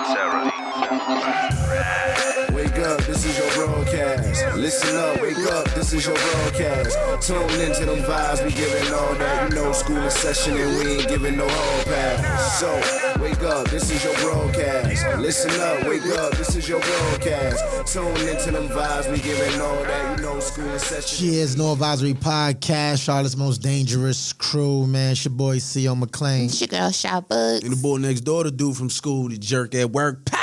Wake up, this is your broadcast. Listen up, wake up, this is your broadcast. Tune into them vibes, we giving all that. You know, school in session and we ain't giving no hall pass. So, wake up, this is your broadcast. Listen up, wake up, this is your broadcast. Tune into them vibes, we giving all that. You know, school in session. Cheers, No Advisory Podcast, Charlotte's most dangerous crew, man. It's your boy, C.O. McClain. It's your girl, Shot Bugs. And the boy next door, the dude from school, the jerk at work, Patty.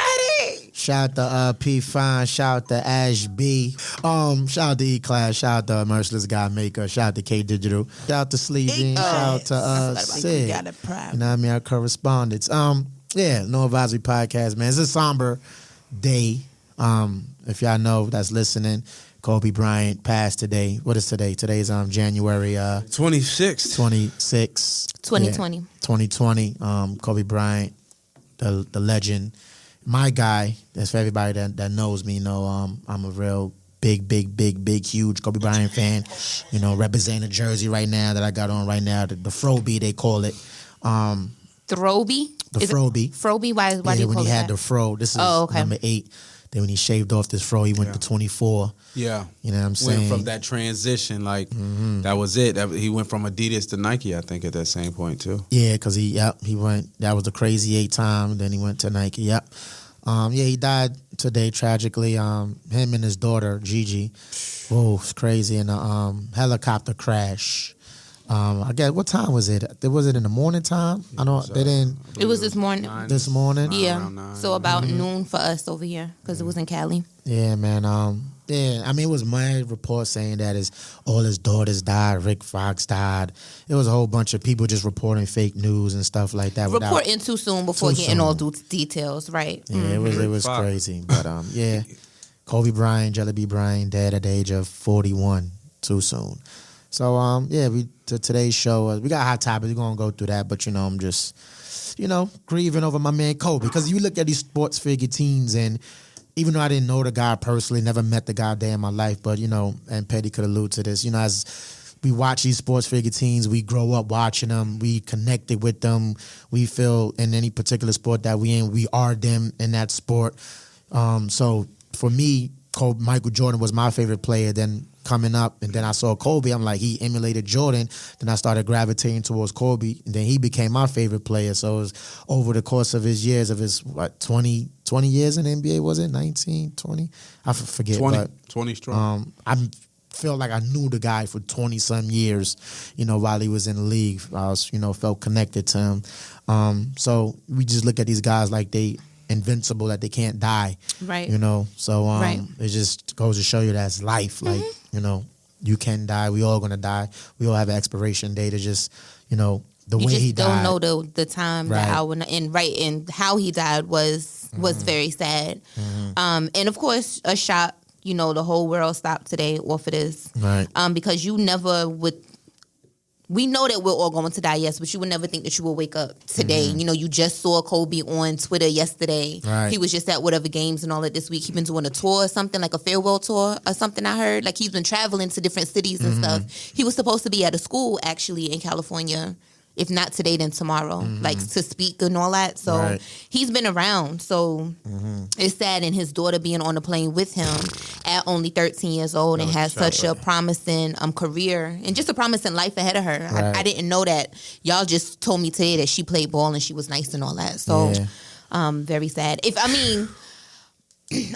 Shout out to P Fine, shout out to Ash B, shout out to E-Class, shout out to Merciless God Maker, shout out to K Digital, shout out to Sleeving, shout out to Sid. You know what I mean, our correspondents. Yeah, No Advisory Podcast, man. It's a somber day. If y'all know that's listening, Kobe Bryant passed today. What is today? Today's January 26th. 2020. Yeah, 2020. Kobe Bryant, the legend. My guy, that's for everybody that knows me, I'm a real big, huge Kobe Bryant fan. You know, representing the jersey right now that I got on right now, the Froby, they call it. Throby? The Froby. Froby? Why do you call it when he had that? the fro. This is okay. number 8. Then when he shaved off this fro, he went to 24. Yeah. You know what I'm saying? Went from that transition, that was it. He went from Adidas to Nike, I think, at that same point, too. Yeah, because he went, that was the crazy 8 time, then he went to Nike, yep. He died today, tragically. Him and his daughter, Gigi. Whoa, it's crazy. In a helicopter crash. I guess, what time was it? Was it in the morning time? I don't, they didn't. It was this morning. This morning? Yeah. So about noon for us over here, because it was in Cali. Yeah, man. Yeah, I mean, it was my report saying that all his daughters died. Rick Fox died. It was a whole bunch of people just reporting fake news and stuff like that. Reporting too soon before getting all details, right? Yeah, it was crazy. But yeah, Kobe Bryant, Jelly B. Bryant, dead at the age of 41, too soon. So yeah, today's show, we got hot topics. We're gonna go through that, but I'm just grieving over my man Kobe, because you look at these sports figure teens, and even though I didn't know the guy personally, never met the guy day in my life, but and Petty could allude to this, as we watch these sports figure teens, we grow up watching them, we connected with them, we feel in any particular sport that we in, we are them in that sport. So for me, Michael Jordan was my favorite player. Then coming up, and then I saw Kobe, I'm like, he emulated Jordan. Then I started gravitating towards Kobe, and then he became my favorite player. So it was over the course of his years, of his 20 years in the NBA, was it 19, 20? I forget. 20 strong. I felt like I knew the guy for 20 some years, while he was in the league. I was, felt connected to him. So we just look at these guys like they invincible, that they can't die, right? So right. It just goes to show you that's life. Like you can die. We all gonna die. We all have an expiration date. It's just the way he died. You don't know the time, right. The hour, and how he died was very sad. Mm-hmm. And of course, a shot. The whole world stopped today off of this, right? Because you never would. We know that we're all going to die, yes, but you would never think that you will wake up today. Mm-hmm. You just saw Kobe on Twitter yesterday. Right. He was just at whatever games and all that this week. He's been doing a tour or something, like a farewell tour or something, I heard. Like, he's been traveling to different cities and stuff. He was supposed to be at a school, actually, in California. If not today, then tomorrow, like to speak and all that. So right. He's been around. So it's sad. And his daughter being on the plane with him at only 13 years old and has such a promising career and just a promising life ahead of her. Right. I didn't know that. Y'all just told me today that she played ball and she was nice and all that. So very sad.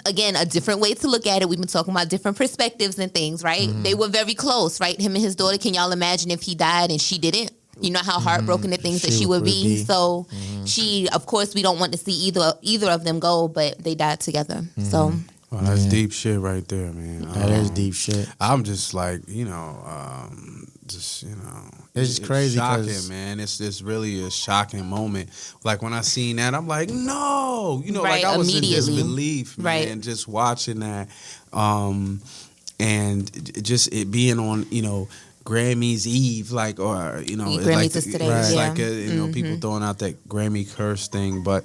Again, a different way to look at it. We've been talking about different perspectives and things, right? They were very close, right? Him and his daughter. Can y'all imagine if he died and she didn't? You know how heartbroken the things that she would be. So she, of course, we don't want to see either of them go, but they died together. So that's deep shit right there, man. That is deep shit. I'm just like, it's crazy, shocking, man. It's really a shocking moment. Like when I seen that, I'm like, no, right, like I was in immediately. disbelief, man, right. Just watching that, and just it being on, Grammys Eve, like, or Grammys is today, it's yeah. like people throwing out that Grammy curse thing, but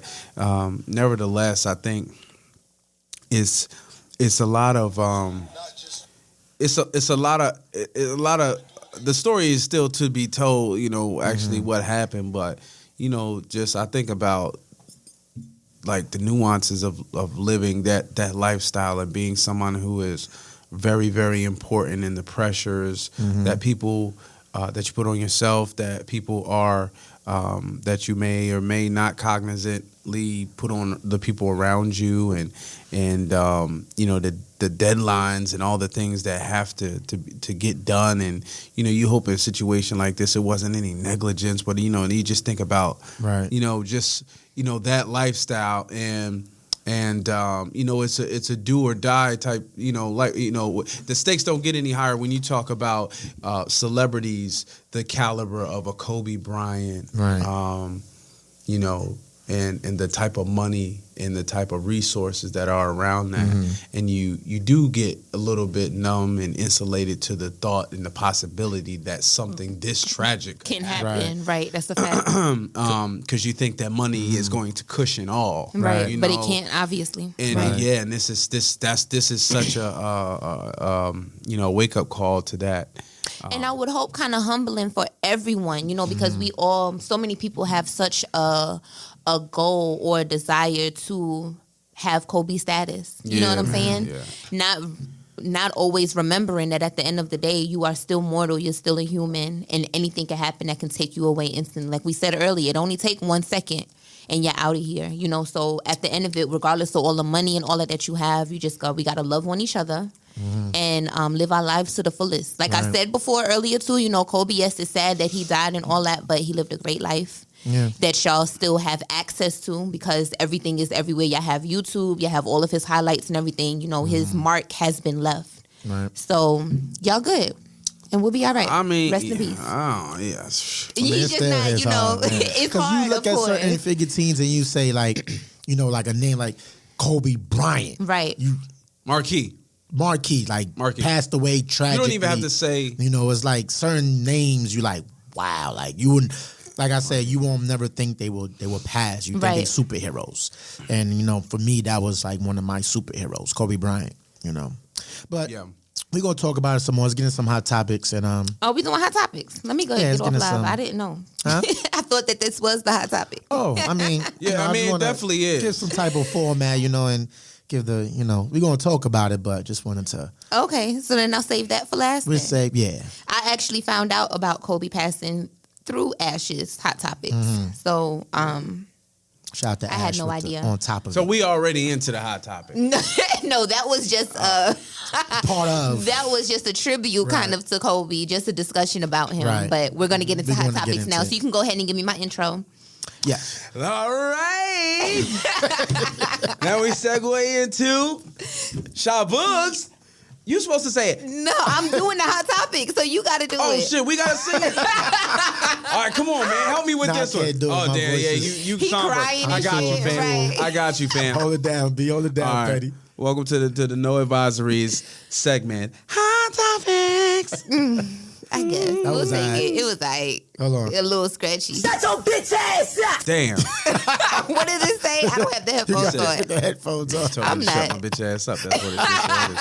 nevertheless, I think it's a lot of it's a lot of the story is still to be told, actually what happened, but just I think about like the nuances of living that lifestyle and being someone who is very, very important in the pressures that people that you put on yourself, that people are that you may or may not cognizantly put on the people around you, and you know, the deadlines and all the things that have to get done. And you know, you hope in a situation like this it wasn't any negligence, but you know, and you just think about you know, just you know, that lifestyle, and you know, it's a do or die type, you know, like, you know, the stakes don't get any higher when you talk about celebrities the caliber of a Kobe Bryant, you know, and the type of money and the type of resources that are around that. And you do get a little bit numb and insulated to the thought and the possibility that something this tragic can happen. Right. That's a fact. Because you think that money is going to cushion all. Right. You but know? it can't, obviously. And yeah, and this is such a you know, wake up call to that. And I would hope kind of humbling for everyone, you know, because we all, so many people have such a goal or a desire to have Kobe status. You know what I'm saying? Yeah. Not always remembering that at the end of the day, you are still mortal, you're still a human, and anything can happen that can take you away instantly. Like we said earlier, it only take 1 second and you're out of here, you know? So at the end of it, regardless of all the money and all of that you have, we got to love on each other. And live our lives to the fullest. Like I said before earlier too, you know, Kobe, yes, it's sad that he died and all that, but he lived a great life that y'all still have access to, because everything is everywhere. Y'all have YouTube, you have all of his highlights and everything. You know, his mark has been left. So y'all good. And we'll be all right. I mean, rest in peace. Oh, yes. He's just not, you know, it's hard, you look at certain figure teams and you say, like, you know, like a name like Kobe Bryant. Right. Marquee, passed away tragically. You don't even have to say. You know, it's like certain names you like, wow, like you wouldn't, like I said, you won't never think they will pass. You think they're superheroes. And, you know, for me, that was like one of my superheroes, Kobe Bryant, you know. But we're going to talk about it some more. Let's get into some hot topics. And we doing hot topics. Let me go get off live. I didn't know. Huh? I thought that this was the hot topic. Oh, I mean. Yeah, I mean, it definitely is. Give some type of format, you know, and give the, you know, we're going to talk about it, but just wanted to. Okay, so then I'll save that for last. We'll save, I actually found out about Kobe passing through Ashes, Hot Topics. So, shout out to I had no idea. On top of it. So we already into the hot topic. No, that was just part of. That was just a tribute kind of to Kobe, just a discussion about him. Right. But we're going to get into hot topics now. So you can go ahead and give me my intro. Yeah. All right. Now we segue into Shabugs. You supposed to say it. No, I'm doing the hot topic, so you got to do it. Oh shit, we gotta sing it. All right, come on, man, help me with this one. Oh damn, yeah, you somber. I got you, fam. Right. I got you, fam. Hold it down, B. Hold it down, Petty. Welcome to the No Advisories segment. Hot topics. I guess. We'll take it. It was like Hold on. A little scratchy. Shut your bitch ass up! Damn. What did it say? I don't have the headphones on. The headphones on. I'm not. Shut my bitch ass up. That's what it just said.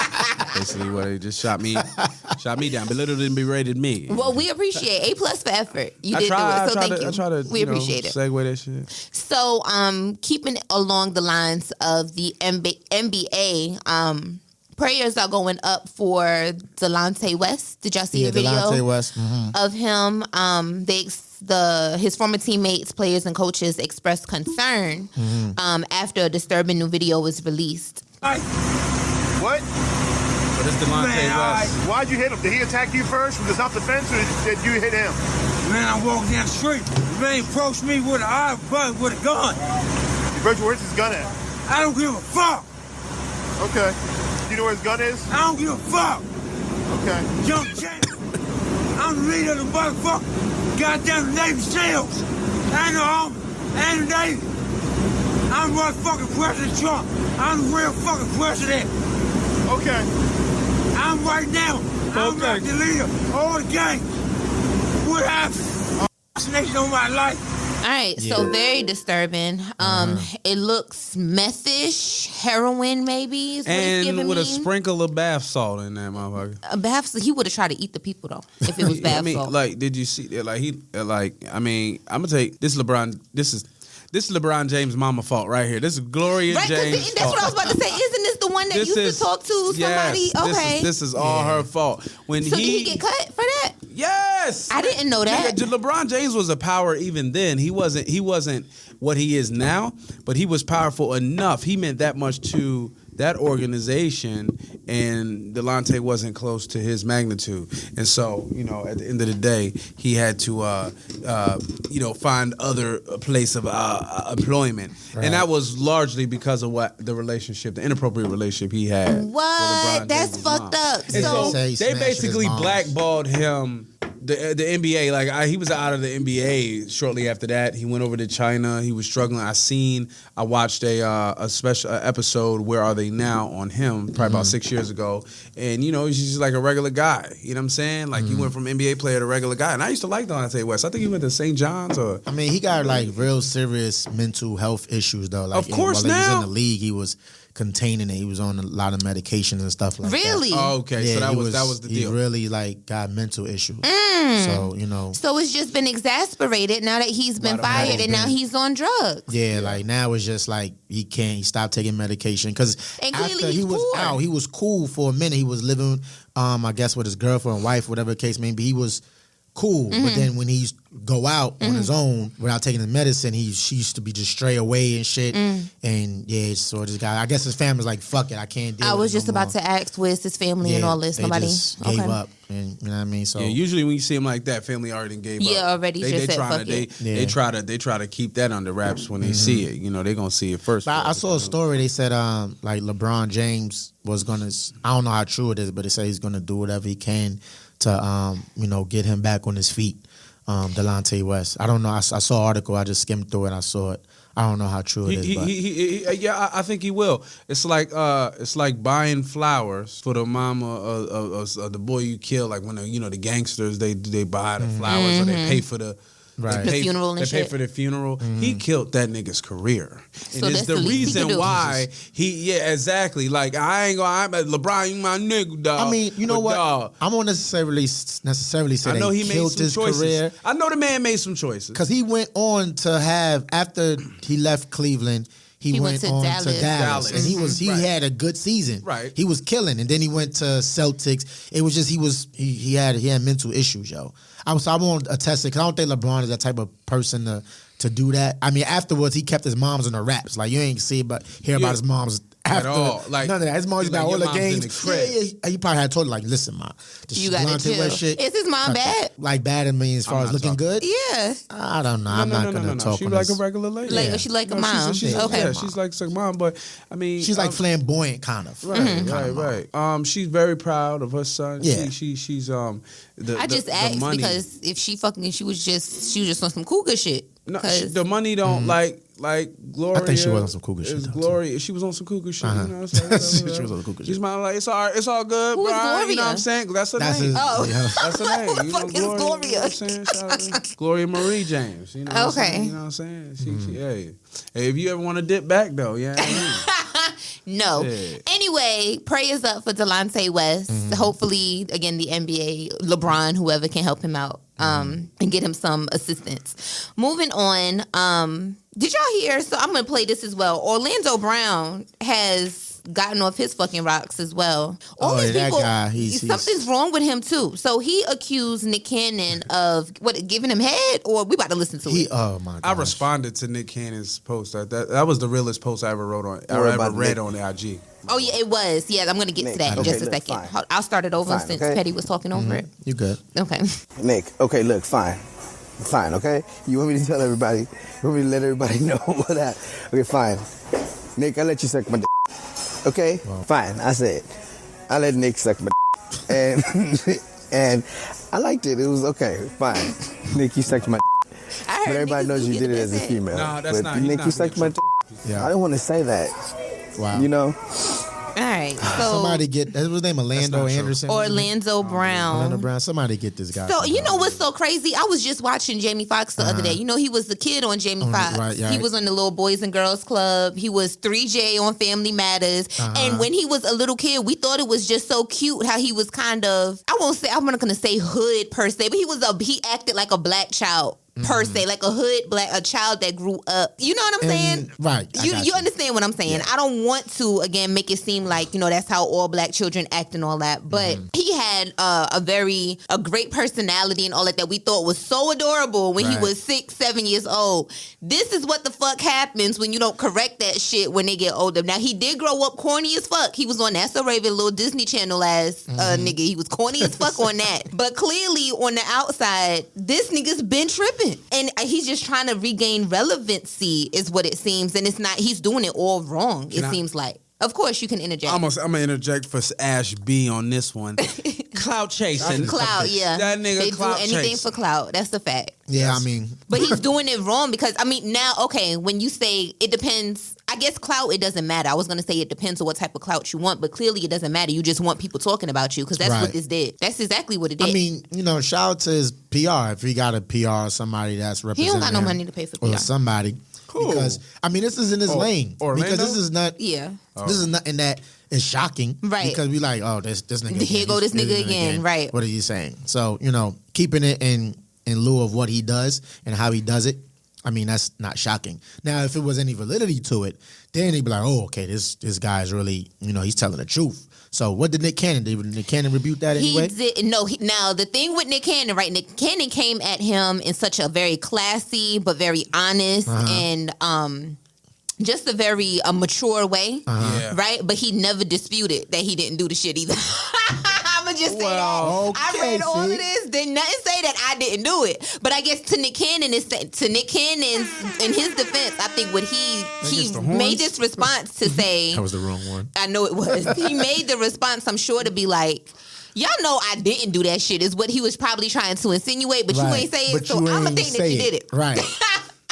Basically, what it just shot me down, belittled and berated me. Well, we appreciate A+ for effort. You did do it, so thank you. I try to we appreciate it. Segue that shit. So, keeping along the lines of the NBA, prayers are going up for Delonte West. Did y'all see the video Delonte West. of him? His former teammates, players, and coaches expressed concern after a disturbing new video was released. What? So this Delonte West. Why'd you hit him? Did he attack you first from the self-defense, or did you hit him? Man, I walked down the street. The man approached me with a gun. Where's his gun at? I don't give a fuck. Okay. Do you know where his gun is? I don't give a fuck. Okay. Young champ. I'm the leader of the motherfucker. Goddamn Navy SEALs. And the Army. And the Navy. I'm motherfucking President Trump. I'm the real fucking president. Okay. I'm right now. I'm like the leader of all the gangs. What happened? Assassination on my life. All right, so very disturbing. It looks methish, heroin maybe is what it's giving And with me. a sprinkle of bath salt in that motherfucker. He would have tried to eat the people though if it was bath I mean, salt. like, did you see that? I'm gonna take this LeBron. This This is LeBron James' mama fault right here. This is Gloria Right, James' that's fault. what I was about to say. Isn't this the one that used to talk to somebody? Yes, Okay. This is all her fault. When So did he get cut for that? Yes. I didn't know that. Nigga, LeBron James was a power even then. He wasn't what he is now, but he was powerful enough. He meant that much to that organization, and Delonte wasn't close to his magnitude. And so, at the end of the day, he had to, find other place of employment. Right. And that was largely because of the inappropriate relationship he had. What? That's fucked up. And so they basically blackballed him. The NBA, he was out of the NBA shortly after that. He went over to China. He was struggling. I watched a special episode, Where Are They Now, on him, probably about 6 years ago. And, he's just like a regular guy. You know what I'm saying? He went from NBA player to regular guy. And I used to like Delonte West. I think he went to St. John's he got real serious mental health issues though. Of course, while now. he was in the league, he was containing it. He was on a lot of medication and stuff like that. Really? Oh, okay. Yeah, so that was the deal. He really got mental issues. So, So it's just been exasperated now that he's been fired and now he's on drugs. Yeah, now it's just he stopped taking medication because after he was out, he was cool for a minute. He was living, I guess, with his girlfriend, wife, whatever the case may be. He was cool, but then when he go out on his own without taking the medicine, she used to be just stray away and shit. And so this guy, I guess his family's like, fuck it, I can't deal with it. I was just about to ask, where's his family and all this? They Nobody just gave up, and you know what I mean. So usually when you see him like that, family already gave up. Yeah, already just said fuck it. They try to keep that under wraps when they see it. They gonna see it first. But I saw a story. They said LeBron James was gonna. I don't know how true it is, but they say he's gonna do whatever he can to get him back on his feet. Delonte West. I don't know. I saw an article. I just skimmed through it. I saw it. I don't know how true it is. I think he will. It's like buying flowers for the mama of the boy you kill. Like when the gangsters they buy the flowers or they pay for the. Right. The funeral and they shit. pay for the funeral. He killed that nigga's career. So and that's it's the the least he reason can do. why exactly. I ain't gonna, LeBron, you my nigga, dog. I mean, you know what? Dog, I won't necessarily say I know that he made killed some his choices. career. I know the man made some choices. Because he went on to have, after he left Cleveland, he went on to Dallas. And he had a good season. Right. He was killing. And then he went to Celtics. It was just he had mental issues, yo. I won't attest it because I don't think LeBron is that type of person to do that. I mean, afterwards he kept his moms in the raps. You ain't hear about his mom's after at all. None of that. His mom's about all the games. He probably had told her, listen, ma, you gotta chill. shit. Is his mom bad? Bad in me as far as looking good? Yeah. I don't know. I'm not gonna talk She's on like this. a regular lady. She like a mom. She's okay. she's like a mom, but I mean, she's flamboyant, kind of. Right. She's very proud of her son. Yeah. She's I just asked money. Because if she was just on some cougar shit. No, the money don't like Gloria. I think she was on some cougar shit. Gloria, she was on some cougar shit. You know, so she was on some cougar shit. She's smiling like it's all good, Who is Brian. Gloria? You know what I'm saying? That's her name. That's her name. Who the fuck is Gloria? You know what I'm saying? Shout out to Gloria Marie James. You know what I'm Okay. saying? You know what I'm saying? Hey, if you ever want to dip back though, yeah. No. Yeah. Anyway, prayers up for Delonte West. Hopefully, again, the NBA, LeBron, whoever can help him out and get him some assistance. Moving on, did y'all hear? So I'm going to play this as well. Orlando Brown has gotten off his fucking rocks as well. All these people, that guy, something's wrong with him too. So he accused Nick Cannon of giving him head, or we about to listen to it. Oh my god! I responded to Nick Cannon's post. That was the realest post I ever wrote on. I ever read on the IG. Oh yeah, it was. Yeah, I'm gonna get to that in just a second. Fine. I'll start it over since Petty was talking over it. You good? Okay. Nick, okay, look, fine, okay? You want me to tell everybody? You want me to let everybody know what that? Okay, fine. Nick, I let you suck my dick. Okay? Wow. Fine, I said. I let Nick suck my dick. And I liked it. It was okay, fine. Nick, you sucked my dick. But everybody knows you did it as a female. No, that's but not. Nick, you sucked my dick. Yeah. I didn't want to say that. Wow. You know? All right. So somebody get that was his name Orlando Anderson. Orlando Brown. Orlando Brown. Somebody get this guy. So you know what's so crazy? I was just watching Jamie Foxx the other day. You know he was the kid on Jamie Foxx. Right. He was on the Little Boys and Girls Club. He was 3J on Family Matters. And when he was a little kid, we thought it was just so cute how he was kind of I'm not gonna say hood per se, but he acted like a black child per se, like a hood black, a child that grew up. You know what I'm saying? Right. You understand what I'm saying? Yeah. I don't want to again make it seem like that's how all black children act and all that. But he had a great personality and all that we thought was so adorable when he was 6, 7 years old. This is what the fuck happens when you don't correct that shit when they get older. Now he did grow up corny as fuck. He was on That's So Raven, little Disney Channel ass nigga. He was corny as fuck on that. But clearly on the outside, this nigga's been tripping. And he's just trying to regain relevancy is what it seems. And it's not, he's doing it all wrong, seems like. Of course, you can interject. I'm going to interject for Ash B on this one. Clout chasing. Clout, yeah. That nigga they clout do anything chasing. for clout. That's a fact. Yeah, I mean. But he's doing it wrong because, now, okay, when you say it depends, I guess clout, it doesn't matter. I was going to say it depends on what type of clout you want, but clearly it doesn't matter. You just want people talking about you because that's what this did. That's exactly what it did. I mean, shout out to his PR. If he got a PR, somebody that's representing he don't got no him, money to pay for PR. or somebody. Cool. Because, this is in his lane. Orlando? Because this is not... Yeah. This is nothing that is shocking. Right. Because we like, oh, this nigga Here go this nigga again. Right. What are you saying? So, keeping it in lieu of what he does and how he does it, that's not shocking. Now, if it was any validity to it, then he'd be like, oh, okay, this guy's really, he's telling the truth. So what did Nick Cannon do? Did Nick Cannon rebuke that anyway? He did. No, now the thing with Nick Cannon, right? Nick Cannon came at him in such a very classy but very honest and just a very mature way, right? But he never disputed that he didn't do the shit either. I'ma just say that. I read all of this. Did nothing say that I didn't do it. But I guess to Nick Cannon's in his defense, I think what he made this response to say that was the wrong one. I know it was. He made the response, I'm sure, to be like, y'all know I didn't do that shit is what he was probably trying to insinuate, but you ain't say it, so I'ma think that you did it. Right.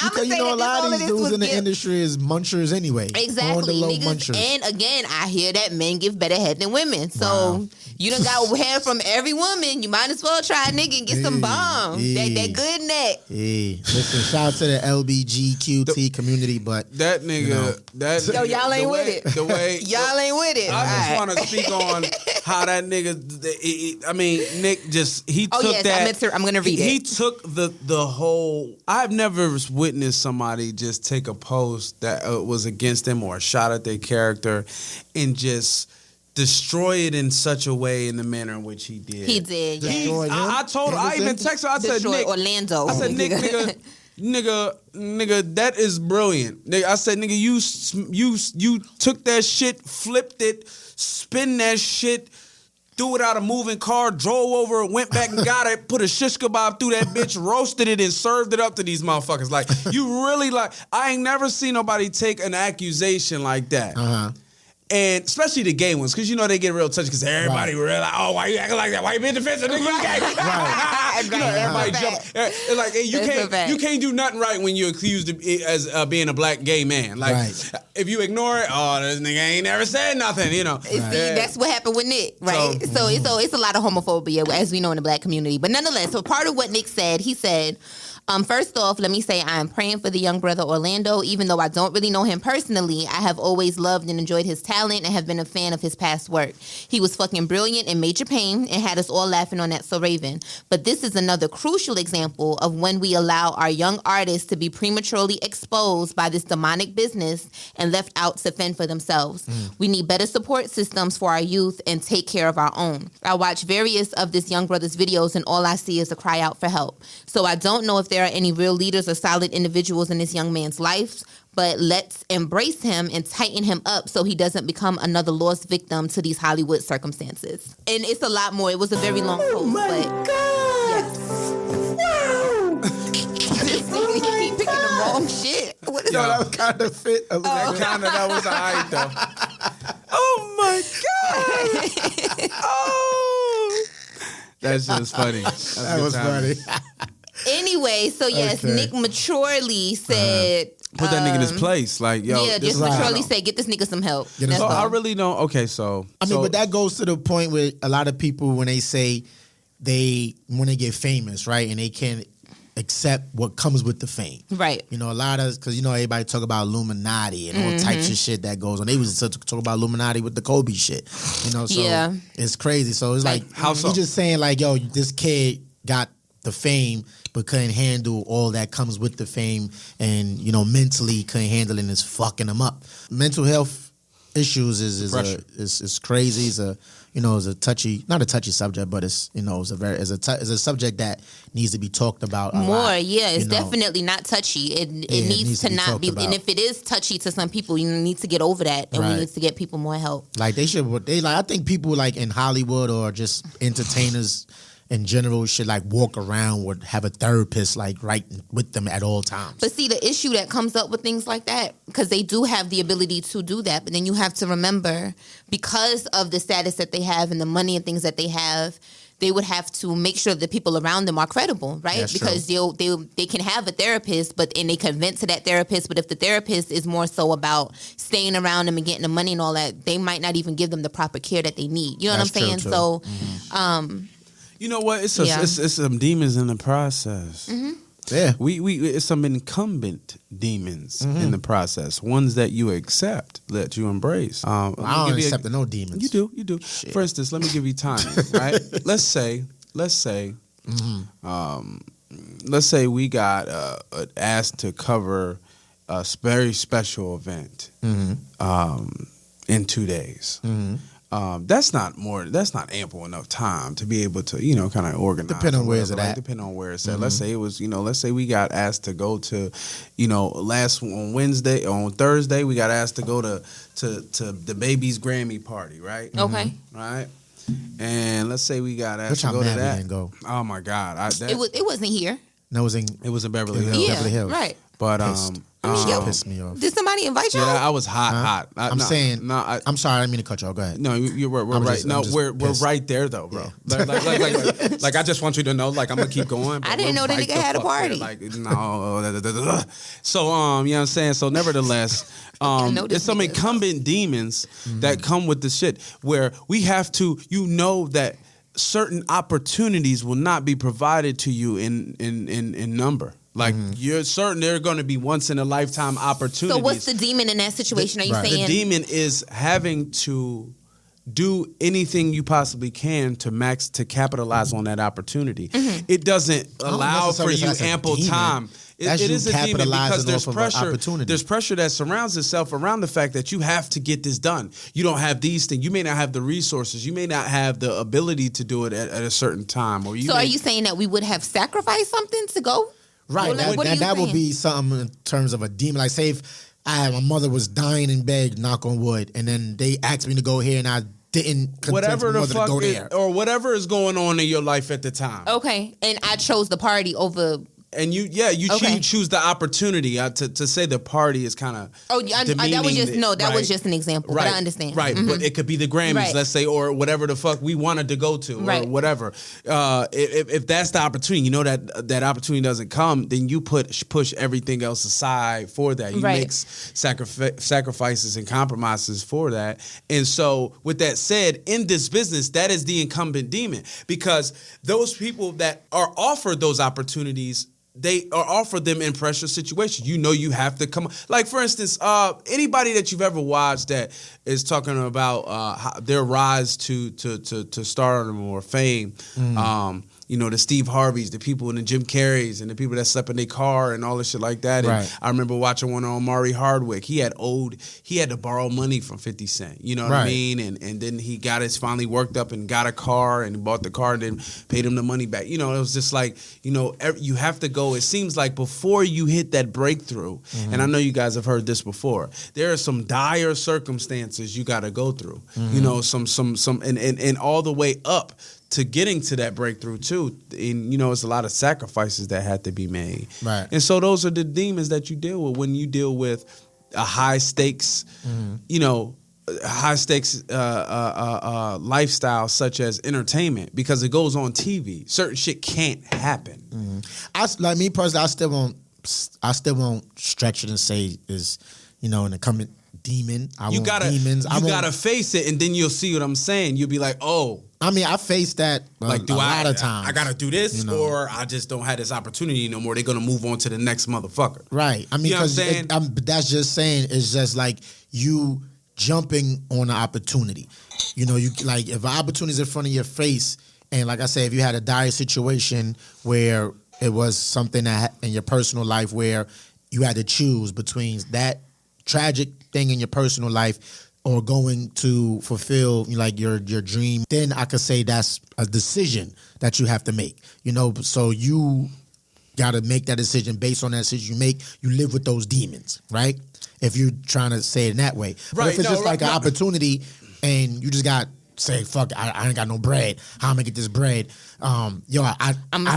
Because a lot of these dudes in the industry is munchers anyway. Exactly. Niggas, and again, I hear that men give better head than women. So you done got head from every woman. You might as well try a nigga and get some bomb. That good neck. Listen, shout out to the LBGQT community, but that nigga, yo, y'all ain't with it. The way y'all ain't with it. I just want to speak on how that nigga. Nick just took that. I'm gonna read it. He took the whole. I've never witnessed somebody just take a post that was against them or a shot at their character and just destroy it in such a way in the manner in which he did. He did. I told her. I even texted her. I said, Nick, Orlando. I said, Nick, nigga, that is brilliant. Nigga, I said, nigga, you took that shit, flipped it, spin that shit, threw it out a moving car, drove over it, went back and got it, put a shish kebab through that bitch, roasted it, and served it up to these motherfuckers. Like, you really I ain't never seen nobody take an accusation like that. And especially the gay ones, because they get real touchy, because everybody real like, oh, why you acting like that? Why you being defensive? Nigga, you gay. Everybody jump. It's like, hey, you can't do nothing right when you're accused as being a black gay man. Like, if you ignore it, oh, this nigga ain't never said nothing, See, that's what happened with Nick, right? So it's a lot of homophobia, as we know in the black community. But nonetheless, so part of what Nick said, he said, first off, let me say I am praying for the young brother Orlando. Even though I don't really know him personally, I have always loved and enjoyed his talent and have been a fan of his past work. He was fucking brilliant in Major Pain and had us all laughing on That So Raven. But this is another crucial example of when we allow our young artists to be prematurely exposed by this demonic business and left out to fend for themselves. We need better support systems for our youth and take care of our own. I watch various of this young brother's videos and all I see is a cry out for help. So I don't know if there are any real leaders or solid individuals in this young man's life, but let's embrace him and tighten him up so he doesn't become another lost victim to these Hollywood circumstances. And it's a lot more. It was a very long post, but yes. Wow! This nigga, he keep picking the wrong shit. What is that? That kind of fit. That was all right, though. Oh, my God. Oh. That's just funny. That was funny. Anyway, so yes, Nick maturely said... Put that nigga in his place. Like, yo. Yeah, just maturely say, get this nigga some help. So I really don't... Okay, so... but that goes to the point where a lot of people, when they say when they get famous, right, and they can't accept what comes with the fame. Right. A lot of... Because, everybody talk about Illuminati and all types of shit that goes on. They was talk about Illuminati with the Kobe shit. So it's crazy. So it's like... How so? He's just saying, like, yo, this kid got... the fame but couldn't handle all that comes with the fame, and mentally couldn't handle it, and it's fucking them up. Mental health issues is crazy. It's a touchy, not a touchy subject, but it's a subject that needs to be talked about more. Lot, it's definitely not touchy. It needs to not be, and if it is touchy to some people, you need to get over that, and we need to get people more help. Like I think people like in Hollywood or just entertainers in general should like walk around or have a therapist like right with them at all times. But see, the issue that comes up with things like that, because they do have the ability to do that, but then you have to remember, because of the status that they have and the money and things that they have, they would have to make sure that the people around them are credible, right? That's because they can have a therapist, and they can vent to that therapist, but if the therapist is more so about staying around them and getting the money and all that, they might not even give them the proper care that they need. You know what I'm saying? So, you know what? It's some demons in the process. Mm-hmm. Yeah, it's some incumbent demons in the process. Ones that you accept, that you embrace. I don't accept no demons. You do. Shit. For instance, let me give you timing. Right? Let's say, let's say we got asked to cover a very special event in 2 days. That's not ample enough time to be able to, kind of organize. Depending on where it's at. Depending on where it's at. Let's say it was, let's say we got asked to go to, on Thursday, we got asked to go to the baby's Grammy party, right? Okay. Right? And let's say we got asked to go to that. Didn't go. Oh my God. It wasn't here. No, it was in Beverly Hills. Yeah, Beverly Hills. right. But pissed me off. Did somebody invite you? Yeah, I was hot. I'm sorry, I didn't mean to cut you off. Go ahead. No, we're right. We're right there though, bro. Yeah. Like I just want you to know, like I'm gonna keep going. I didn't know the nigga had a party. Like no. So you know what I'm saying. So nevertheless, it's some incumbent demons that come with the shit where we have to, that certain opportunities will not be provided to you in number. Like you're certain there are going to be once in a lifetime opportunities. So what's the demon in that situation? Are you saying the demon is having to do anything you possibly can to capitalize on that opportunity? It doesn't allow for you ample time. It is a demon because there's pressure. There's pressure that surrounds itself around the fact that you have to get this done. You don't have these things. You may not have the resources. You may not have the ability to do it at a certain time. Are you saying that we would have sacrificed something to go? Right, that would be something in terms of a demon. Like, say if my mother was dying in bed, knock on wood, and then they asked me to go here, and I didn't whatever the fuck or whatever is going on in your life at the time. Okay, and I chose the party over. And you choose the opportunity to say the party is kind of that was just an example, right, but I understand. Right, but it could be the Grammys, let's say, or whatever the fuck we wanted to go to, or whatever. If that's the opportunity, that opportunity doesn't come, then you push everything else aside for that. You make sacrifices and compromises for that. And so, with that said, in this business, that is the incumbent demon, because those people that are offered those opportunities, they are offered them in pressure situations. You have to come. Like, for instance, anybody that you've ever watched that is talking about their rise to stardom or fame, the Steve Harveys, the people in the Jim Carreys, and the people that slept in their car and all this shit like that. And I remember watching one on Omari Hardwick. He had to borrow money from 50 Cent. You know what I mean? And then he finally worked up and got a car and bought the car and then paid him the money back. It was just like, you have to go. It seems like before you hit that breakthrough, and I know you guys have heard this before, there are some dire circumstances you got to go through. Some and all the way up to getting to that breakthrough too. And it's a lot of sacrifices that had to be made. Right. And so those are the demons that you deal with when you deal with a high stakes, lifestyle such as entertainment, because it goes on TV. Certain shit can't happen. Like me personally, I still won't stretch it and say is, an incumbent demon. You gotta face it, and then you'll see what I'm saying. You'll be like, oh. I mean, I faced that a lot of times. I gotta do this, or I just don't have this opportunity no more. They're gonna move on to the next motherfucker. Right. I mean, because that's just saying, it's just like you jumping on an opportunity. You if an opportunity is in front of your face, and like I said, if you had a dire situation where it was something that in your personal life where you had to choose between that tragic thing in your personal life or going to fulfill like your dream, then I could say that's a decision that you have to make. You know, so you got to make that decision based on that decision you make. You live with those demons, right? If you're trying to say it in that way. But if it's just like an opportunity and you just got say, fuck, I ain't got no bread. How am I gonna get this bread? I'm gonna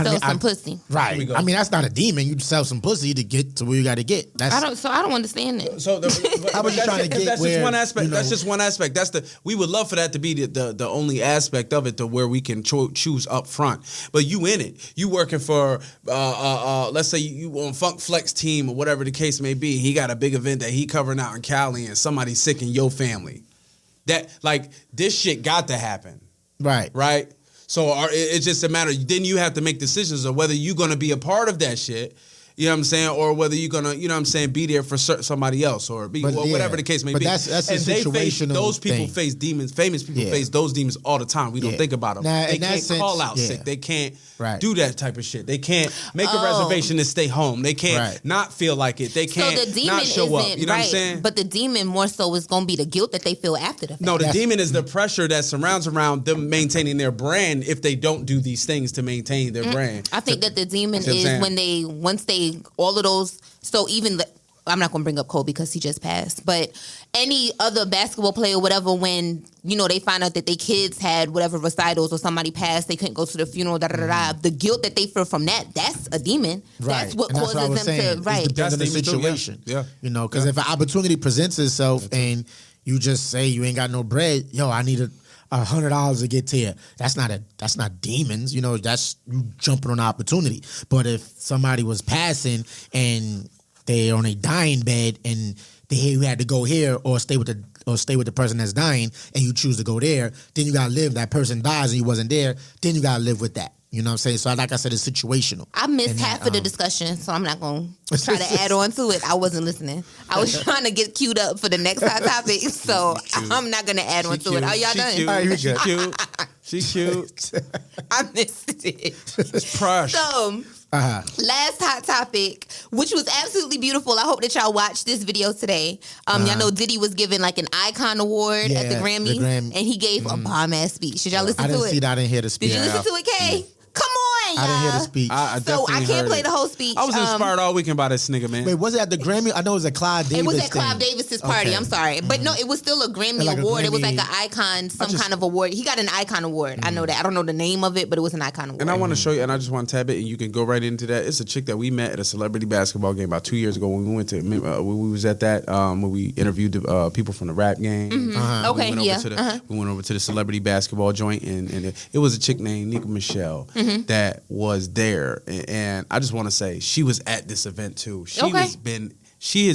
sell some pussy. Right. I mean, that's not a demon. You sell some pussy to get to where you got to get. I don't understand it. So I was just trying to get that's where, just one aspect. You know, that's just one aspect. We would love for that to be the only aspect of it to where we can choose up front. But you in it. You working for let's say you on Funk Flex team or whatever the case may be. He got a big event that he covering out in Cali and somebody's sick in your family. That like this shit got to happen. Right. So it's just a matter. Then you have to make decisions of whether you're going to be a part of that shit. You know what I'm saying? Or whether you're going to, you know what I'm saying, be there for somebody else or be whatever the case may be. That's a situational those people thing. face demons. Famous people face those demons all the time. We don't think about them. They can't call out sick. They can't do that type of shit. They can't make a reservation to stay home. They can't not feel like it. They can't not show up. You know what I'm saying? But the demon more so is going to be the guilt that they feel after the fact. No, the demon is the pressure that surrounds around them maintaining their brand if they don't do these things to maintain their brand. I think that the demon is when once they all of those. So even I'm not going to bring up Kobe because he just passed, but any other basketball player, whatever, when they find out that their kids had whatever recitals or somebody passed, they couldn't go to the funeral. The guilt that they feel from that's a demon. Right. That's what causes them saying. to. Right. It depends on the situation. Yeah. Because if an opportunity presents itself and you just say you ain't got no bread, I need $100 to get to you. That's not demons. That's you jumping on an opportunity. But if somebody was passing and they're on a dying bed and they hear you had to go here or stay with the person that's dying and you choose to go there, then you gotta live. That person dies and you wasn't there, then you gotta live with that. You know what I'm saying? So like I said, it's situational. I missed half of the discussion, so I'm not going to try to add on to it. I wasn't listening. I was trying to get queued up for the next hot topic, so I'm not going to add on to it. Are y'all done? She cute. She cute. I missed it. It's prush. So, last hot topic, which was absolutely beautiful. I hope that y'all watched this video today. Y'all know Diddy was given like an icon award at the Grammys, and he gave a bomb-ass speech. Did y'all listen to it? I didn't see that. I didn't hear the speech. Did you listen to it, Kay? Come on, y'all. I didn't hear the speech. I can't play the whole speech. I was inspired all weekend by this nigga, man. Wait, was it at the Grammy? I know it was at Clive Davis. It was at Clive Davis's party. Okay. I'm sorry. But no, it was still a Grammy award. It was like an icon, kind of award. He got an icon award. I know that. I don't know the name of it, but it was an icon award. And I want to show you, and I just want to tab it, and you can go right into that. It's a chick that we met at a celebrity basketball game about 2 years ago when we went to, we was at that, when we interviewed the people from the rap game. Mm-hmm. Okay, we went over to the celebrity basketball joint, and it was a chick named Nika Michelle that was there. And I just want to say she was at this event too. She has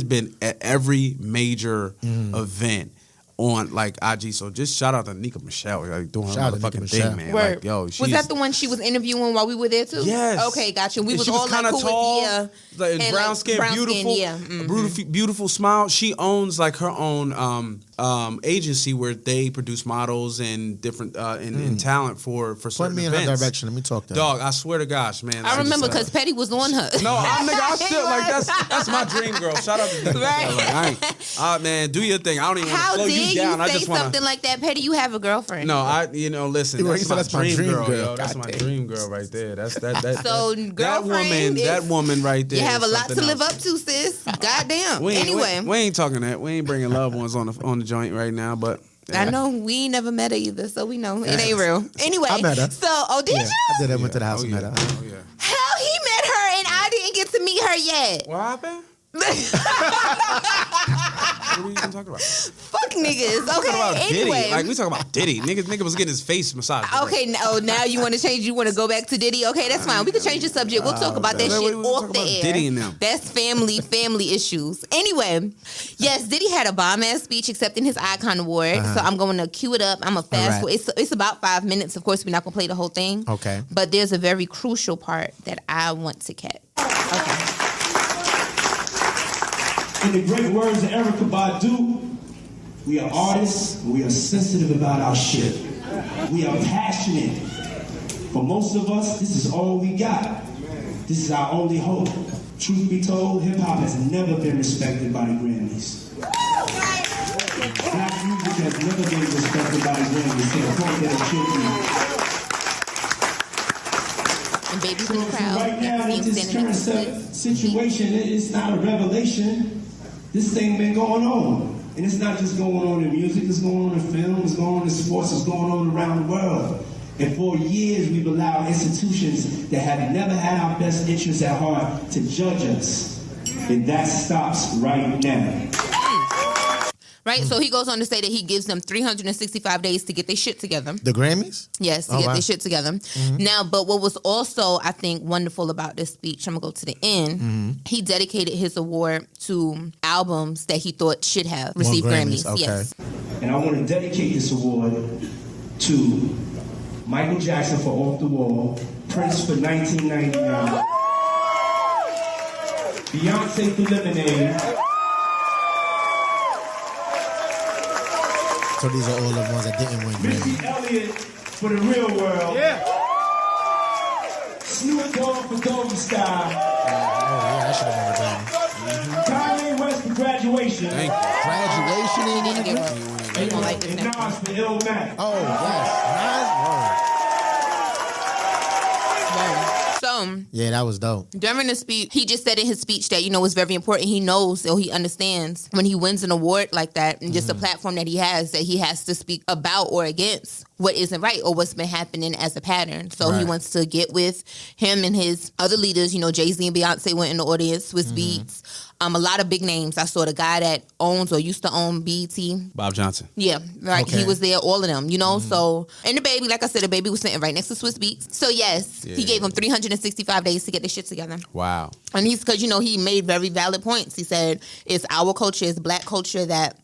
been at every major event on like IG. So just shout out to Nika Michelle, like doing her motherfucking thing, man. Word. Like, was that the one she was interviewing while we were there too? Yes. Okay, gotcha. We was she all kind of like, tall, like brown skin, beautiful, beautiful smile. She owns like her own agency where they produce models and different and talent for certain Point me events. in her direction. Let me talk to her. Dog, I swear to gosh, man. I remember because Petty was on her. No, I still like that's my dream girl. Shout out to Nika. Right. Like, man, do your thing. I don't even want to slow you down. You I say just want something like that, Petty? You have a girlfriend. No, listen. That's my dream girl, yo. That's my dream girl right there. That's that. So that woman right there. You have a lot to live up to, sis. Goddamn. Anyway, we ain't talking that. We ain't bringing loved ones on the joint right now, but. Yeah. I know we ain't never met her either, so we know it ain't real. Anyway, I met her. So, did you? I did. I went to the house and met her. Oh yeah. Hell, he met her and I didn't get to meet her yet. What happened? What are you even talking about? Fuck niggas. Okay, about anyway. Diddy. Like, we talking about Diddy. Nigga was getting his face massaged. Okay, now you want to change. You want to go back to Diddy? Okay, that's fine. We can change the subject. We'll talk about that shit off the air. Diddy and them. That's family issues. Anyway, yes, Diddy had a bomb-ass speech accepting his Icon Award. So I'm going to cue it up. I'm a fast forward. It's about 5 minutes. Of course, we're not going to play the whole thing. Okay. But there's a very crucial part that I want to catch. Okay. In the great words of Erykah Badu, we are artists, we are sensitive about our shit. We are passionate. For most of us, this is all we got. This is our only hope. Truth be told, hip-hop has never been respected by the Grammys. Black music has never been respected by the Grammys to the point that it should be. And babies So in the crowd. right now, in this current situation, it's not a revelation. This thing been going on. And it's not just going on in music, it's going on in film, it's going on in sports, it's going on around the world. And for years, we've allowed institutions that have never had our best interests at heart to judge us. And that stops right now. Right? So he goes on to say that he gives them 365 days to get their shit together. The Grammys? Yes, to get their shit together. Now, but what was also, I think, wonderful about this speech, I'm going to go to the end, he dedicated his award to albums that he thought should have received Grammys. Okay. Yes. And I want to dedicate this award to Michael Jackson for Off the Wall, Prince for 1999, Beyonce for Lemonade. So these are all the ones that didn't win Missy Grammy. Elliott for The Real World. Yeah. Snoop Dogg for Doggy Style. Oh, yeah, I should have won the Grammy. Kanye West for Graduation. Thank you. Graduation ain't even Give Grammy. They gonna like this And now. Nas for Illmatic. Oh, yes. So, Yeah, that was dope. during the speech, he just said in his speech that, it's very important. He knows or he understands when he wins an award like that and just a platform that he has to speak about or against what isn't right or what's been happening as a pattern. So he Right. wants to get with him and his other leaders. Jay-Z and Beyonce went in the audience, Swiss Beats. A lot of big names. I saw the guy that owns or used to own BET. Bob Johnson. Yeah, right. Okay. He was there, all of them, So, and the baby, like I said, the baby was sitting right next to Swiss Beats. So, yes, he gave them 365 days to get their shit together. Wow. And he's, because, he made very valid points. He said, it's our culture, it's black culture that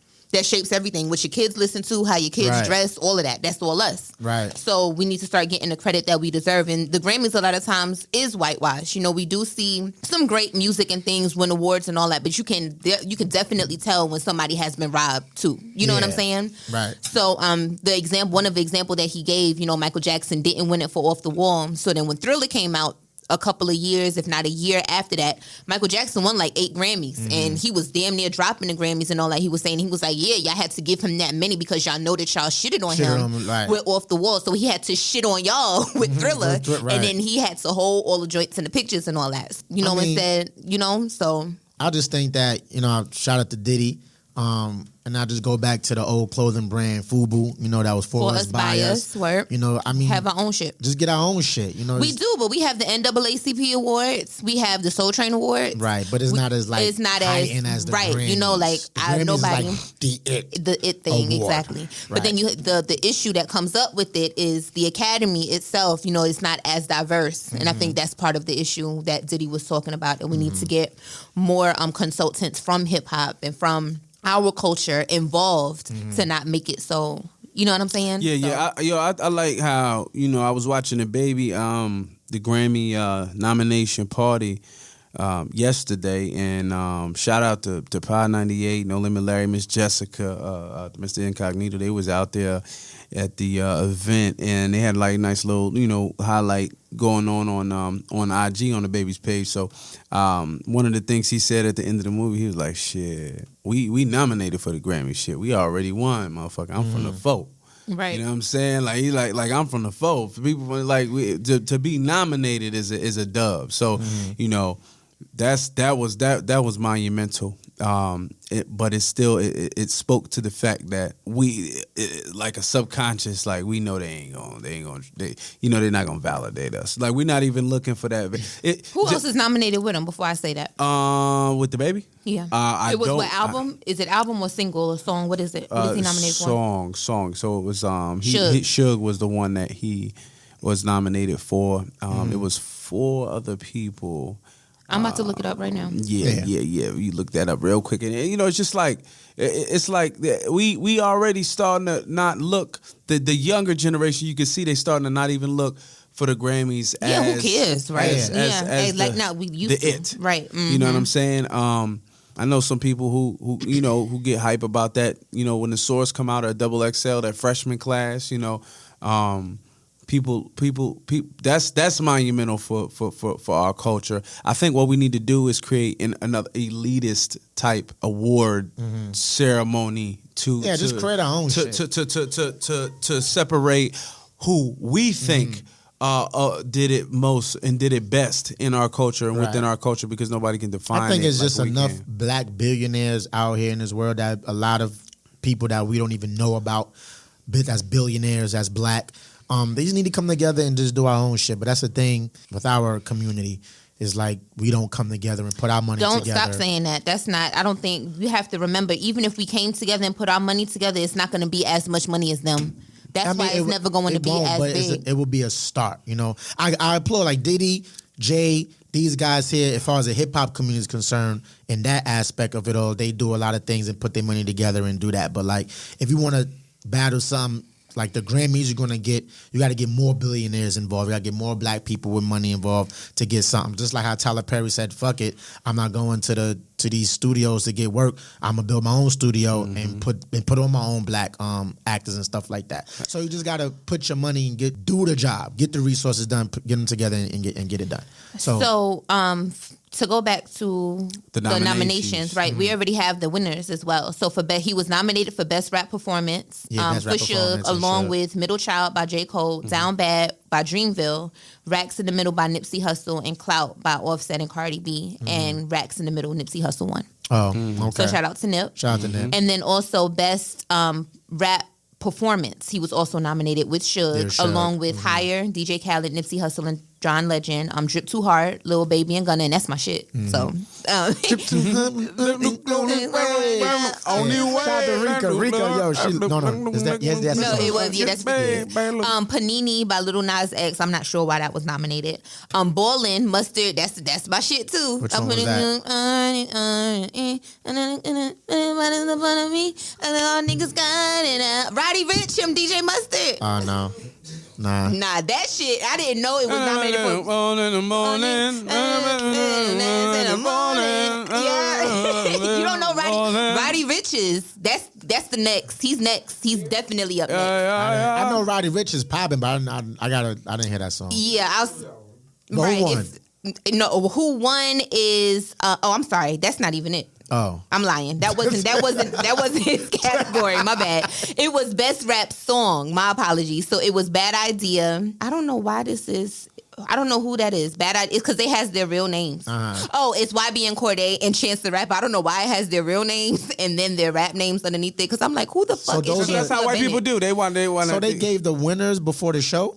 shapes everything. What your kids listen to, how your kids Right. dress, all of that. That's all us. Right. So we need to start getting the credit that we deserve. And the Grammys a lot of times is whitewash. We do see some great music and things win awards and all that, but you can definitely tell when somebody has been robbed too. You know what I'm Yeah. saying? Right. So one of the example that he gave, Michael Jackson didn't win it for Off the Wall. So then when Thriller came out, a couple of years, if not a year after that, Michael Jackson won like 8 Grammys. And he was damn near dropping the Grammys and all that. He was saying, yeah, y'all had to give him that many because y'all know that y'all shitted on him right. with Off the Wall. So he had to shit on y'all with Thriller. Right. And then he had to hold all the joints and the pictures and all that. And said, so. I just think that, shout out to Diddy. And I just go back to the old clothing brand FUBU, that was for us, by us. Word. Have our own shit. Just get our own shit, We do, but we have the NAACP awards. We have the Soul Train Awards. Right, but it's not as it's not as the right. Grammys. The Grammys Nobody is like the it thing award. exactly. Right. But then the issue that comes up with it is the Academy itself. It's not as diverse, and I think that's part of the issue that Diddy was talking about. That we need to get more consultants from hip hop and from our culture involved to not make it so. You know what I'm saying? Yeah. I like how I was watching the baby the Grammy nomination party yesterday, and shout out to Pi 98, No Limit Larry, Miss Jessica, Mr. Incognito. They was out there at the event, and they had like nice little highlight going on IG on the baby's page. So one of the things he said at the end of the movie, he was like, "Shit, we nominated for the Grammy. Shit, we already won, motherfucker. I'm from the folk." Right. You know what I'm saying? Like he like I'm from the folk. For people like to be nominated is a dub. So that was monumental. But it still it spoke to the fact that like a subconscious, like we know they're not gonna validate us. Like we're not even looking for that. Who else is nominated with him? Before I say that, with the baby. Yeah, it was what album? Is it album or single or song? What is it? What is he nominated for? Song. So it was Suge was the one that he was nominated for. It was 4 other people. I'm about to look it up right now. Yeah. You look that up real quick, and it's just like we already starting to not look. The younger generation, you can see they starting to not even look for the Grammys. Yeah, who cares, right? As we used to, it, right? You know what I'm saying? I know some people who get hype about that. When the Source come out of double XL, that freshman class, people. That's monumental for our culture. I think what we need to do is create another elitist type award ceremony to just create our own shit. to separate who we think did it most and did it best in our culture and within our culture, because nobody can define it. I think it's like just enough black billionaires out here in this world that a lot of people that we don't even know about that's billionaires, that's black. They just need to come together and just do our own shit. But that's the thing with our community. Is like we don't come together and put our money together. Don't stop saying that. That's not. I don't think you have to remember. Even if we came together and put our money together, it's not going to be as much money as them. That's why it's never going to be as big. It will be a start. You know, I applaud like Diddy, Jay, these guys here. As far as the hip hop community is concerned, in that aspect of it all, they do a lot of things and put their money together and do that. But like, if you want to battle something. Like the Grammys you're gonna get, you got to get more billionaires involved. You got to get more black people with money involved to get something. Just like how Tyler Perry said, "Fuck it, I'm not going to these studios to get work. I'm gonna build my own studio and put on my own black actors and stuff like that." So you just got to put your money and do the job, get the resources done, get them together and get it done. So to go back to the nominations, right? We already have the winners as well. So he was nominated for Best Rap Performance for Suge, along with Middle Child by J. Cole, Down Bad by Dreamville, Racks in the Middle by Nipsey Hussle, and Clout by Offset and Cardi B. And Racks in the Middle, Nipsey Hussle won. Okay. So shout out to Nip. Shout out to Nip. And then also Best Rap Performance. He was also nominated with Suge, along with Higher, DJ Khaled, Nipsey Hussle, and John Legend. Drip Too Hard, Lil Baby, and Gunna, and that's my shit. So, Drip Too Hard. Shout out to Rico. Yo, no. Is that yes? That's no, it was that's Panini by Lil Nas X. I'm not sure why that was nominated. Ballin' Mustard. That's my shit too. Which one was that? Roddy Ricch, DJ Mustard. Oh no. Nah, that shit. I didn't know it was nominated for. In the morning. In the morning. Yeah. You don't know Roddy Ricch is. That's the next. He's next. He's definitely up next. I know Roddy Ricch is popping, but I didn't hear that song. Yeah, But right. who won? Who won is I'm sorry, that's not even it. Oh, I'm lying. That wasn't his category. My bad. It was Best Rap Song. My apologies. So it was Bad Idea. I don't know why this is. I don't know who that is. Bad Idea. It's because they has their real names. Oh, it's YB and Cordae and Chance the Rapper. I don't know why it has their real names and then their rap names underneath it. Because I'm like, who the fuck is Chance? That's how white people do. They want. So they gave the winners before the show.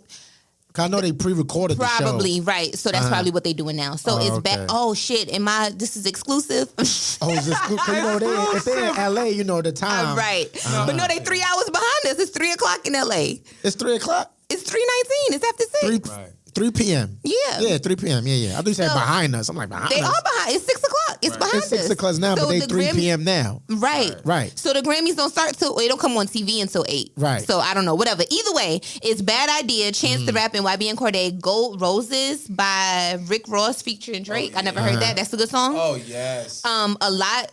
I know they pre-recorded the show. Probably, right. So that's probably what they're doing now. So it's back. Oh, shit. This is exclusive? Oh, it's exclusive. If they're in L.A., you know the time. Right. But no, they 3 hours behind us. It's 3 o'clock in L.A. It's 3 o'clock? It's 3:19. It's after 6. 3 p.m. Yeah. Yeah, 3 p.m. Yeah. I thought you said behind us. I'm like, behind us? They are behind. It's 6 o'clock. It's behind us. It's 6 o'clock now, but they 3 p.m. now. Right. So the Grammys don't start they don't come on TV until 8. Right. So I don't know, whatever. Either way, it's Bad Idea, Chance the Rap, and YB and Cordae, Gold Roses by Rick Ross featuring Drake. I never heard that. That's a good song. Oh, yes. A Lot,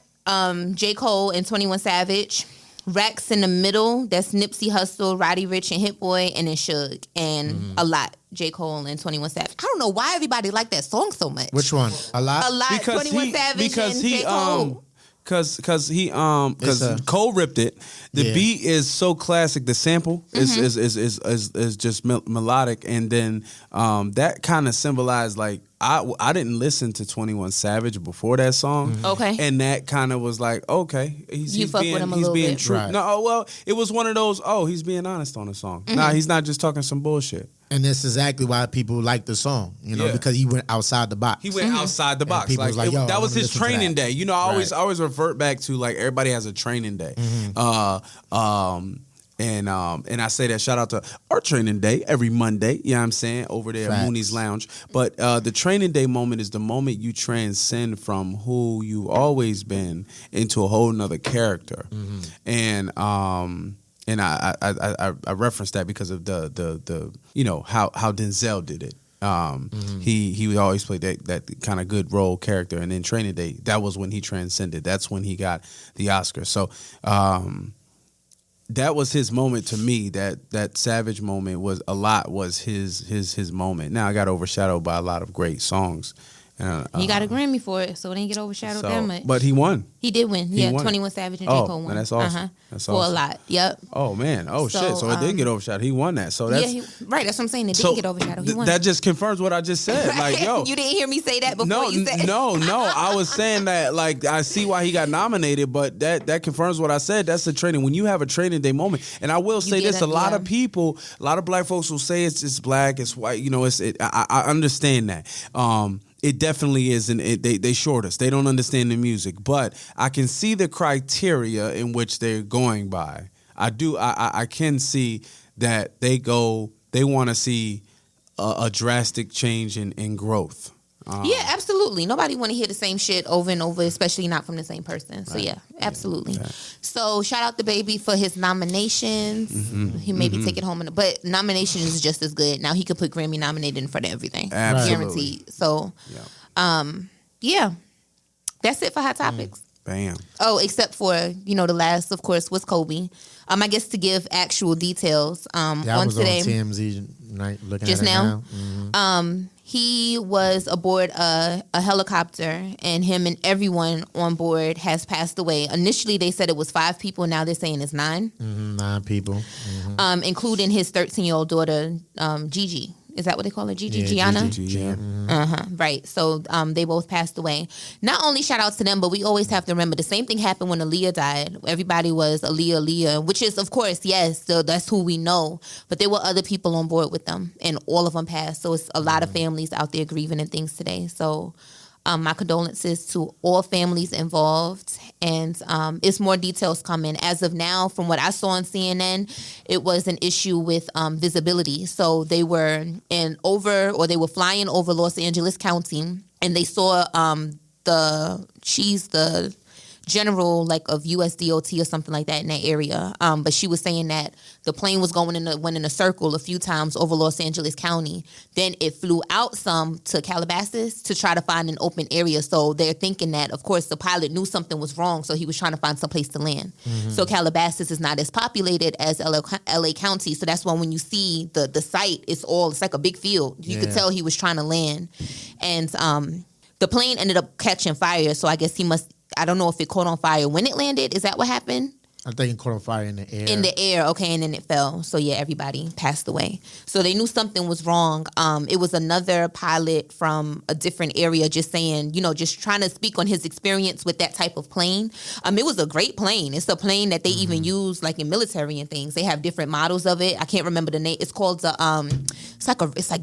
J. Cole and 21 Savage. Racks in the Middle, that's Nipsey Hussle, Roddy Ricch, and Hit Boy, and then Suge. And A Lot, J. Cole and 21 Savage. I don't know why everybody liked that song so much. Which one? A Lot? A Lot, because 21 Savage, and J. Cole. Because Cole ripped it. The beat is so classic. The sample is just melodic, and then that kind of symbolized like I didn't listen to 21 Savage before that song. Okay, and that kind of was like he's fuck being, with him a he's little being bit. true. Right. No, well, it was one of those. He's being honest on the song. Nah, he's not just talking some bullshit. And that's exactly why people like the song, because he went outside the box. He went outside the box. people was like, yo, that was his training day. I always revert back to like everybody has a training day. And I say that shout out to our training day every Monday, you know what I'm saying, over there at Mooney's Lounge. But the training day moment is the moment you transcend from who you've always been into a whole nother character. And I referenced that because of the how Denzel did it. He would always play that kind of good role character, and then Training Day, that was when he transcended. That's when he got the Oscar. So that was his moment to me. That Savage moment was his moment. Now I got overshadowed by a lot of great songs. He got a Grammy for it, so it didn't get overshadowed that much. But he won. He did win. He won 21 Savage and J. Cole won. That's awesome. That's for awesome. a lot. Yep. Oh man. Oh shit. So it did get overshadowed. He won that. So that's right. That's what I'm saying. It didn't get overshadowed. He won. That just confirms what I just said. Right? Like, yo, you didn't hear me say that before. You said no. I was saying that, like, I see why he got nominated, but that confirms what I said. That's the training. When you have a training day moment, and I will say this: a lot of people, a lot of black folks will say it's black, it's white. You know, I understand that. It definitely is, and they short us. They don't understand the music, but I can see the criteria in which they're going by. I can see that they want to see a drastic change in growth. Yeah, absolutely. Nobody want to hear the same shit over and over, especially not from the same person. So yeah, absolutely. Yeah. So shout out to Baby for his nominations. Mm-hmm. He maybe take it home, but nomination is just as good. Now he could put Grammy nominated in front of everything, guaranteed. So, yeah, that's it for Hot Topics. Bam. Oh, except for the last, of course, was Kobe. I guess to give actual details. I was today, on TMZ night looking just at it now. Mm-hmm. He was aboard a helicopter, and him and everyone on board has passed away. Initially, they said it was 5 people. Now they're saying it's 9. 9 people. Mm-hmm. Including his 13-year-old daughter, Gigi. Is that what they call her? Gigi? Gianna? Gigi, yeah. Mm-hmm. Right. So they both passed away. Not only shout outs to them, but we always have to remember the same thing happened when Aaliyah died. Everybody was Aaliyah, which is, of course, yes, so that's who we know. But there were other people on board with them, and all of them passed. So it's a lot of families out there grieving and things today. So my condolences to all families involved, and it's more details coming. As of now, from what I saw on CNN, it was an issue with visibility. So they were they were flying over Los Angeles County, and they saw the general of USDOT or something like that in that area. But she was saying that the plane was went in a circle a few times over Los Angeles County. Then it flew out some to Calabasas to try to find an open area. So they're thinking that, of course, the pilot knew something was wrong, so he was trying to find some place to land. Mm-hmm. So Calabasas is not as populated as LA County. So that's why when you see the site, it's like a big field. You could tell he was trying to land. And the plane ended up catching fire. So I guess I don't know if it caught on fire when it landed. Is that what happened? I think it caught on fire in the air. In the air, okay, and then it fell. So yeah, everybody passed away. So they knew something was wrong. It was another pilot from a different area just saying, just trying to speak on his experience with that type of plane. It was a great plane. It's a plane that they even use in military and things. They have different models of it. I can't remember the name. It's called it's like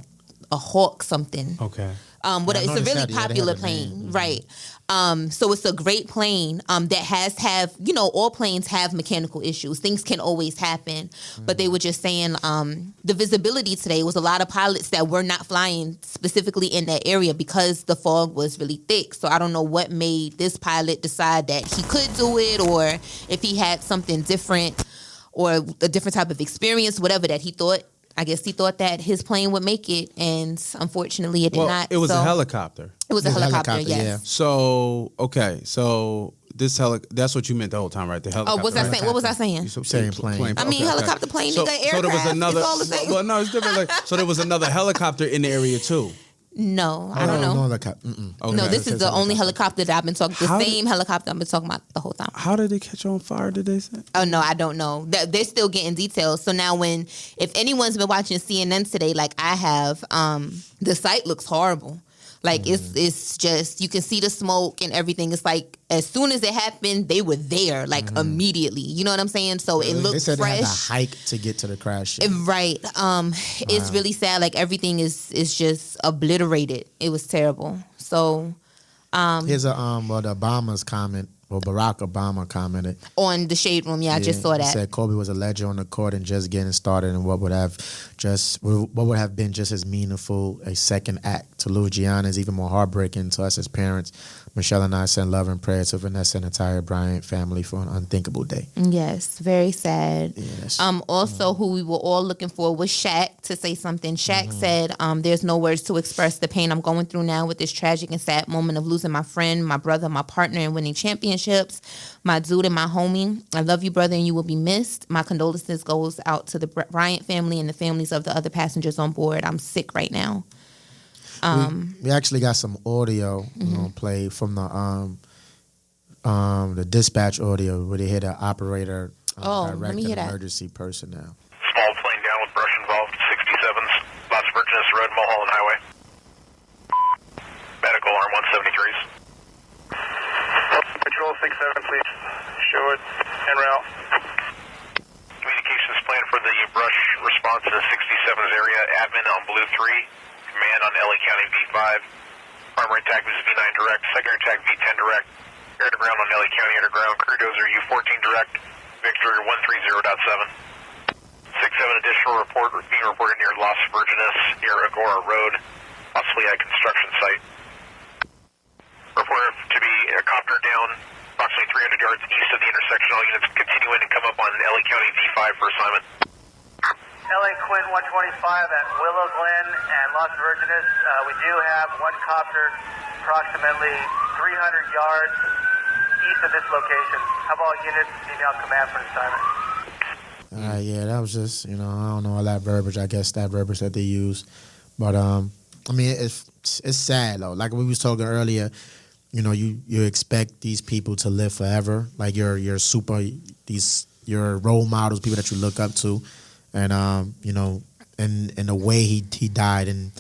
a Hawk something. Okay. It's a really popular plane, right? So it's a great plane that all planes have mechanical issues. Things can always happen. But they were just saying the visibility today was a lot of pilots that were not flying specifically in that area because the fog was really thick. So I don't know what made this pilot decide that he could do it, or if he had something different or a different type of experience, whatever that he thought. I guess he thought that his plane would make it, and unfortunately, it did not. It was a helicopter. It was a helicopter, yes. Yeah. So this that's what you meant the whole time, right? The helicopter. Oh, what was I saying? Saying plane. I mean, helicopter, plane, so, aircraft. So there was another. It's all the same. Well, no, it's different. So there was another helicopter in the area too. No, I don't know. Okay. No, this is the only helicopter that I've been talking. The same helicopter I've been talking about the whole time. How did it catch on fire? Did they say? Oh no, I don't know. They're still getting details. So now, if anyone's been watching CNN today, like I have, the site looks horrible. It's just, you can see the smoke and everything. It's like as soon as it happened, they were there immediately. You know what I'm saying? So it looked They said fresh. they had to hike to get to the crash. Right. It's really sad. Everything is just obliterated. It was terrible. So here's the Obama's comment. Well, Barack Obama commented on the Shade Room. Yeah, I just saw that. He said Kobe was a legend on the court and just getting started, and what would have been just as meaningful a second act to lose Gianna is even more heartbreaking to us as parents. Michelle and I send love and prayers to Vanessa and the entire Bryant family for an unthinkable day. Yes, very sad. Yes. Also, who we were all looking for was Shaq to say something. Shaq said, there's no words to express the pain I'm going through now with this tragic and sad moment of losing my friend, my brother, my partner, and winning championships, my dude and my homie. I love you, brother, and you will be missed. My condolences goes out to the Bryant family and the families of the other passengers on board. I'm sick right now. We actually got some audio play from the dispatch audio where they hear the operator directing emergency personnel. Small plane down with brush involved, 67s, Las Virgenes Road, Mulholland Highway. Medical arm 173s. Patrol 67, please. Show it en route. Communications plan for the brush response in the 67s area. Admin on Blue 3. Command on LA County V5. Primary tag is V9 direct. Secondary tag V10 direct. Air to ground on LA County air to ground. Crew dozer U14 direct. Victor 130.7. 6-7 additional report being reported near Las Virgenes, near Agora Road, possibly a construction site. Reported to be a copter down approximately 300 yards east of the intersection. All units continuing to come up on LA County V5 for assignment. LA Quinn 125 at Willow Glen and Las Virgenes. We do have one copter approximately 300 yards east of this location. Have all units email command for assignment. Yeah, that was just, I don't know all that verbiage. I guess that verbiage that they use. But, I mean, it's sad, though. Like we was talking earlier, you expect these people to live forever. Like your role models, people that you look up to. And and the way he died and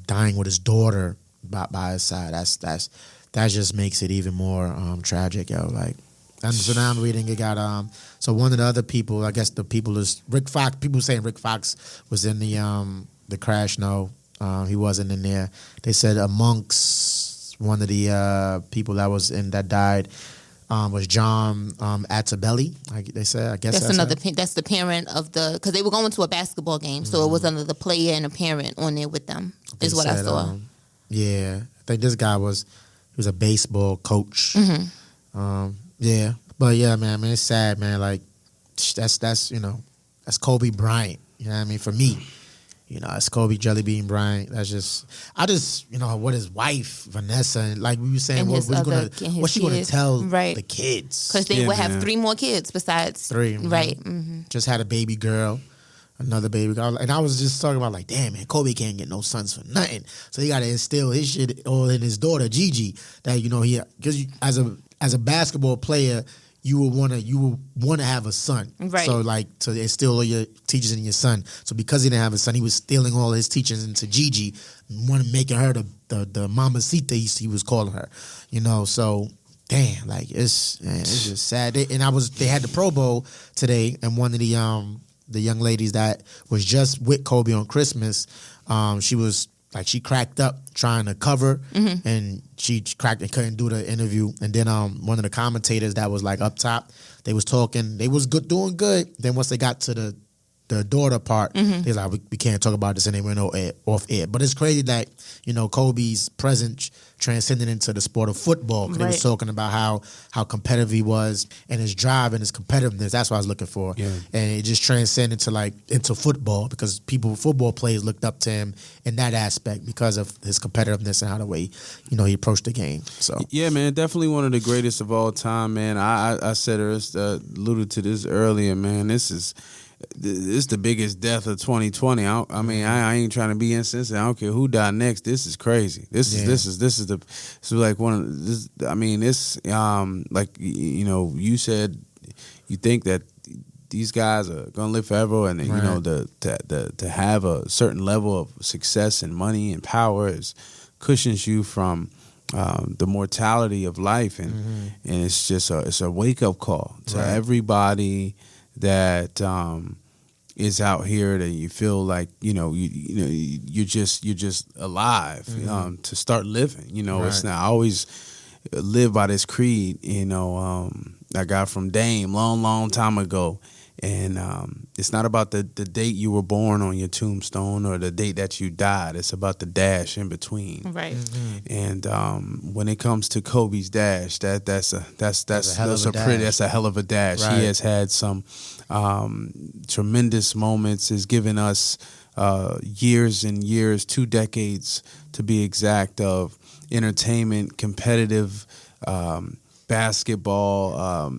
dying with his daughter by his side, that just makes it even more tragic, yo. Like, and so now I'm reading it got so one of the other people, I guess the people is Rick Fox. People saying Rick Fox was in the crash. No, he wasn't in there. They said amongst one of the people that died. Was John Atabelli? They said. I guess that's the parent of because they were going to a basketball game, so it was under the player and a parent on there with them. Is what I saw. Yeah, I think this guy was a baseball coach. Yeah, but yeah, man. I mean, it's sad, man. Like that's Kobe Bryant. You know what I mean? For me. It's Kobe Jelly Bean Bryant. What his wife Vanessa and like we were saying, what's she gonna tell the kids? Because they would have 3 more kids besides 3, right? Just had a baby girl, another baby girl, and I was just talking about like, damn man, Kobe can't get no sons for nothing, so he got to instill his shit all in his daughter Gigi. That because as a basketball player. You would want to have a son, right? So like to instill all your teachers in your son. So because he didn't have a son, he was stealing all his teachers into Gigi, making her the mamacita he was calling her, So damn, like it's just sad. They had the Pro Bowl today, and one of the young ladies that was just with Kobe on Christmas, she was. Like she cracked up trying to cover, and she cracked and couldn't do the interview. And then one of the commentators that was like up top, they was talking. They was doing good. Then once they got to the daughter part, they was like, we can't talk about this anymore, off air. But it's crazy that Kobe's presence transcended into the sport of football. They was talking about how competitive he was and his drive and his competitiveness. That's what I was looking for. Yeah. And it just transcended into football because football players looked up to him in that aspect because of his competitiveness and how the way he approached the game. So yeah, man, definitely one of the greatest of all time, man. I said alluded to this earlier, man. This is the biggest death of 2020. I ain't trying to be insensitive. I don't care who died next. This is crazy. This is like one of this. I mean, this like you said, you think that these guys are gonna live forever, and to have a certain level of success and money and power cushions you from the mortality of life, and it's just it's a wake up call to everybody that is out here that you feel like you're just alive to start living. It's not. I always live by this creed. I got from Dame long time ago. And it's not about the date you were born on your tombstone or the date that you died. It's about the dash in between. Right. And when it comes to Kobe's dash, that's a hell of a dash. Right. He has had some tremendous moments. Has given us years and years, 2 decades to be exact, of entertainment, competitive basketball,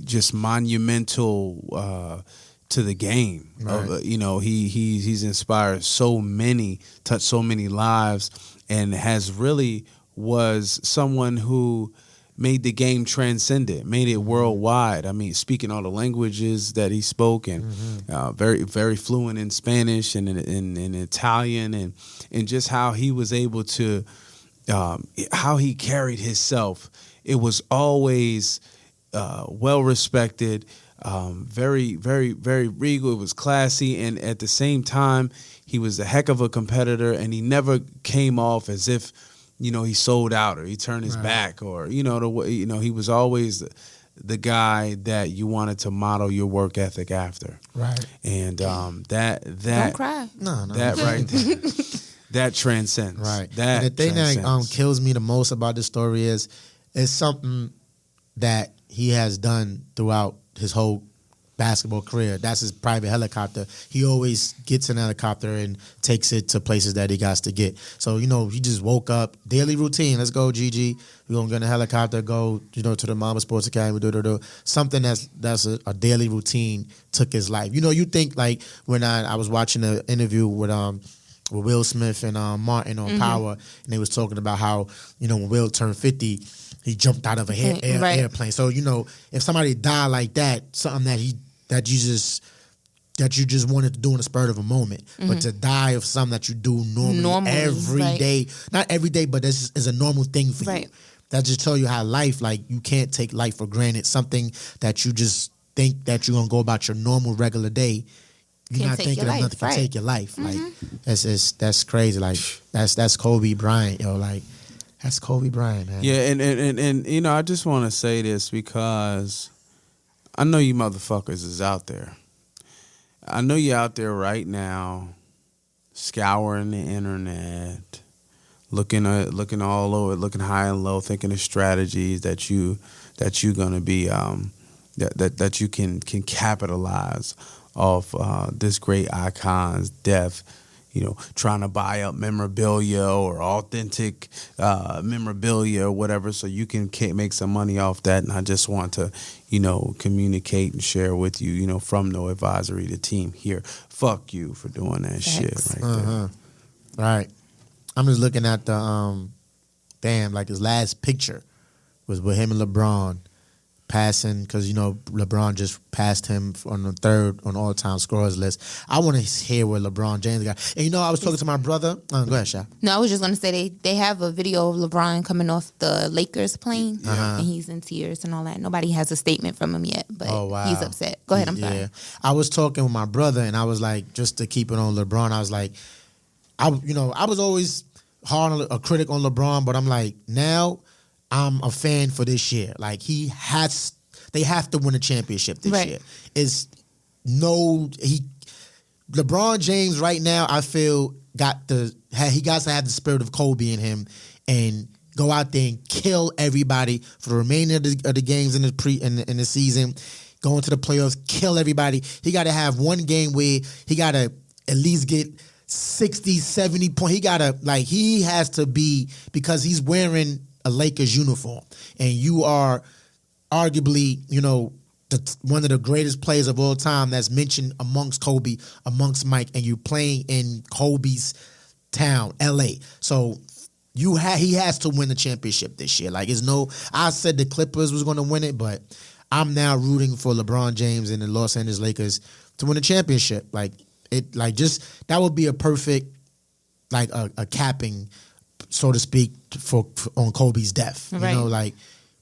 just monumental to the game. Right. He's inspired so many, touched so many lives, and has really was someone who made the game transcendent, made it worldwide. I mean, speaking all the languages that he spoke, and very, very fluent in Spanish and in Italian, and just how he was able to, how he carried himself. It was always well respected, very, very, very regal. It was classy, and at the same time, he was a heck of a competitor, and he never came off as if, he sold out or he turned his back, or he was always the guy that you wanted to model your work ethic after. Right. And Don't cry. No. That right there, that transcends. Right. That and the thing that transcends. kills me the most about this story is it's something that he has done throughout his whole basketball career. That's his private helicopter. He always gets in a helicopter and takes it to places that he got to get. So, he just woke up, daily routine. Let's go, Gigi. We're going to get in a helicopter, go, to the Mama Sports Academy, something that's a daily routine took his life. You think like when I was watching an interview with Will Smith and Martin on Power, and they was talking about how, when Will turned 50, he jumped out of an airplane. So, if somebody died like that, something that you just wanted to do in the spur of a moment, but to die of something that you do normally every day, not every day, but this is a normal thing for you. That just tell you how life, like, you can't take life for granted. Something that you just think that you're going to go about your normal, regular day, you're not thinking of nothing can take your life. Like, that's crazy. Like, that's Kobe Bryant, yo. Like, that's Kobe Bryant, man. Yeah, and I just want to say this because I know you motherfuckers is out there. I know you're out there right now, scouring the internet, looking all over, looking high and low, thinking of strategies that you're gonna be that you can capitalize off this great icon's death. Trying to buy up memorabilia or authentic memorabilia or whatever, so you can make some money off that. And I just want to, communicate and share with you, from No Advisory, the team here. Fuck you for doing that shit right there. Right. I'm just looking at the like his last picture was with him and LeBron passing, because LeBron just passed him on the third on all-time scorers list. I want to hear what LeBron James got. And I was talking to my brother. Go ahead, Sha. No, I was just going to say they have a video of LeBron coming off the Lakers plane, and he's in tears and all that. Nobody has a statement from him yet, but he's upset. Go ahead, I'm sorry. I was talking with my brother, and I was like, just to keep it on LeBron, I was like, I was always hard on a critic on LeBron, but I'm like, now I'm a fan for this year. Like, they have to win a championship this year. LeBron James right now, I feel he got to have the spirit of Kobe in him and go out there and kill everybody for the remainder of the games in the season, go into the playoffs, kill everybody. He got to have one game where he got to at least get 60, 70 points. He has to be, because he's wearing a Lakers uniform, and you are arguably, one of the greatest players of all time that's mentioned amongst Kobe, amongst Mike, and you're playing in Kobe's town, LA. So he has to win the championship this year. Like, I said the Clippers was going to win it, but I'm now rooting for LeBron James and the Los Angeles Lakers to win the championship. That would be a perfect, a capping, so to speak, on Kobe's death. Right.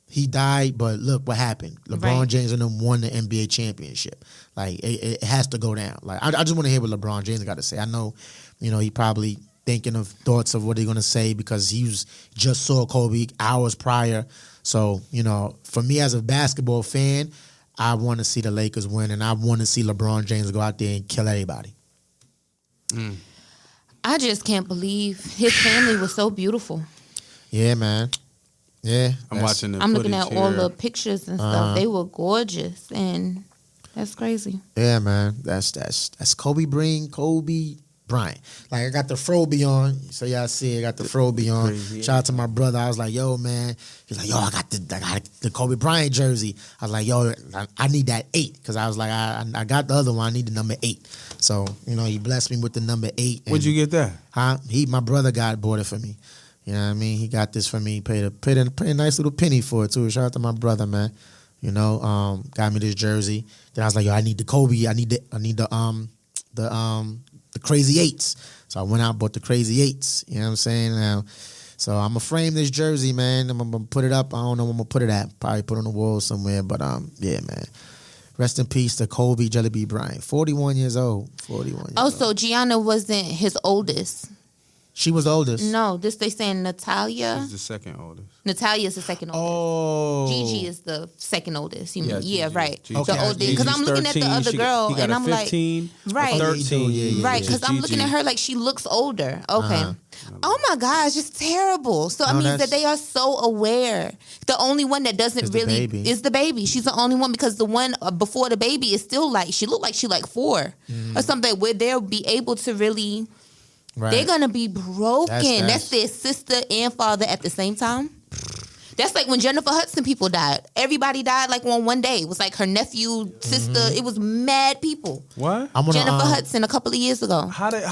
He died, but look what happened. LeBron James and them won the NBA championship. Like, it has to go down. Like, I just want to hear what LeBron James got to say. I know, he probably thinking of thoughts of what he's going to say, because he just saw Kobe hours prior. So, for me as a basketball fan, I want to see the Lakers win, and I want to see LeBron James go out there and kill everybody. I just can't believe his family was so beautiful. Yeah, man. Yeah, I'm watching the I'm looking footage at all here. the pictures and stuff. They were gorgeous, and that's crazy. Yeah, man. That's Kobe Bryant. Like, I got the Froby on. So y'all see, I got the Froby on. Crazy. Shout out to my brother. I was like, yo, man. He's like, yo, I got the Kobe Bryant jersey. I was like, yo, I need that 8. Because I was like, I got the other one. I need the number 8. So, he blessed me with the number 8. Where'd you get that? Huh? My brother bought it for me. You know what I mean? He got this for me. Paid a nice little penny for it, too. Shout out to my brother, man. Got me this jersey. Then I was like, yo, I need the Kobe. I need the Crazy 8s. So I went out and bought the Crazy 8s. You know what I'm saying? Now, so I'm going to frame this jersey, man. I'm going to put it up. I don't know where I'm going to put it at. Probably put it on the wall somewhere. But, yeah, man. Rest in peace to Kobe Jellybean Bryant. 41 years old. 41 years old. So Gianna wasn't his oldest. She was the oldest. No, they saying Natalia. She's the second oldest. Natalia is the second oldest. Oh. Gigi is the second oldest. Yeah, Gigi. right. Gigi. The oldest. Because I'm looking at the 13, other girl, he got and a I'm 15, like, right, 13. right. Because I'm looking at her like she looks older. Okay. Oh my gosh, it's terrible. So it means that they are so aware. The only one that doesn't really is the baby. She's the only one, because the one before the baby is still like, she looked like she like 4 or something, where they'll be able to really. Right. They're gonna be broken. That's their sister and father at the same time. That's like when Jennifer Hudson people died. Everybody died like on one day. It was like her nephew, sister. It was mad people. What? Jennifer Hudson a couple of years ago. How did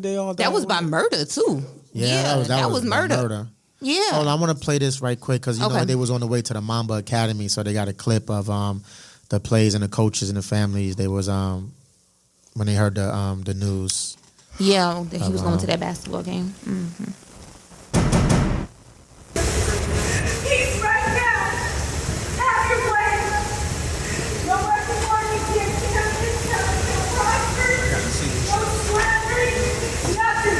they all die? That was by murder too. Yeah, that was murder. Yeah. Hold on, I want to play this right quick because know they was on the way to the Mamba Academy, so they got a clip of the players and the coaches and the families. They was when they heard the news. Yeah, that he was going to that basketball game. Mm-hmm. He's right now at your way. No weapon formed against him this time will prosper. No slandering, nothing.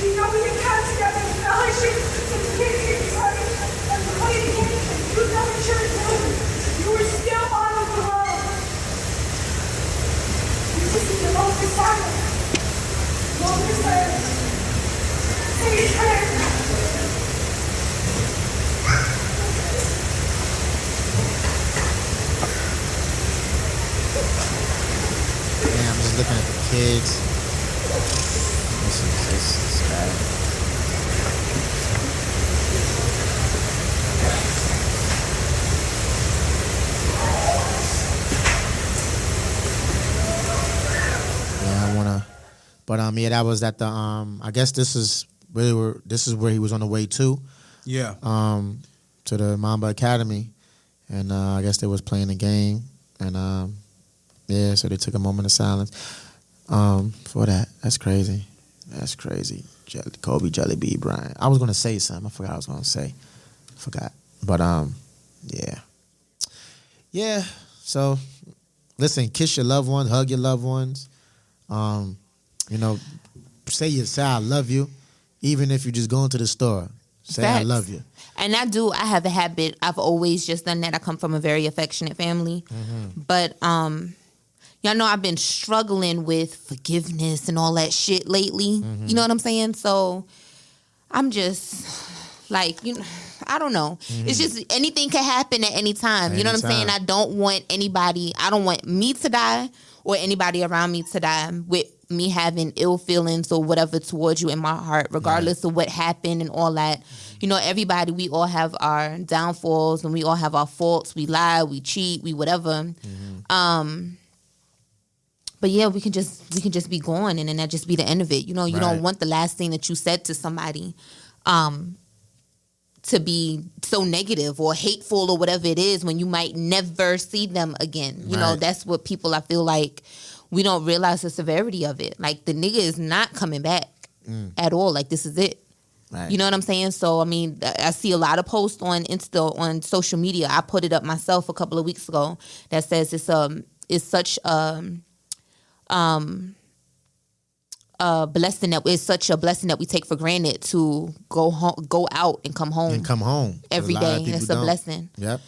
You know we can come together in fellowship and kids and party and play the game. You know what you're doing. You were still on the road. You just need to hold your silence. Hold your silence. Say your prayers. I'm just looking at the kids. This is bad. Yeah, I wanna, but yeah, that was at the I guess this is where he was on the way to. Yeah. To the Mamba Academy, and I guess they was playing a game, and yeah, so they took a moment of silence for that. That's crazy. That's crazy. Kobe Jellybean Bryant. I was gonna say something. I forgot what I was gonna say. Forgot. But yeah. Yeah. So listen, kiss your loved ones, hug your loved ones. Say I love you, even if you just go into the store. Say Facts. I love you. And I have a habit. I've always just done that. I come from a very affectionate family. Mm-hmm. But y'all know I've been struggling with forgiveness and all that shit lately. Mm-hmm. You know what I'm saying? So I'm just like, I don't know. Mm-hmm. It's just anything can happen at any time. You know what I'm saying? I don't want me to die or anybody around me to die with me having ill feelings or whatever towards you in my heart, regardless of what happened and all that. Everybody, we all have our downfalls and we all have our faults. We lie, we cheat, we whatever. Mm-hmm. But yeah, we can just be gone, and then that just be the end of it. You don't want the last thing that you said to somebody to be so negative or hateful or whatever it is when you might never see them again. That's what people, I feel like, we don't realize the severity of it. Like, the nigga is not coming back at all. Like, this is it. Right. You know what I'm saying? So, I mean, I see a lot of posts on on social media. I put it up myself a couple of weeks ago that says it's such blessing it's a blessing that we take for granted to go out and come home. And come home every day. And it's a blessing. Yep.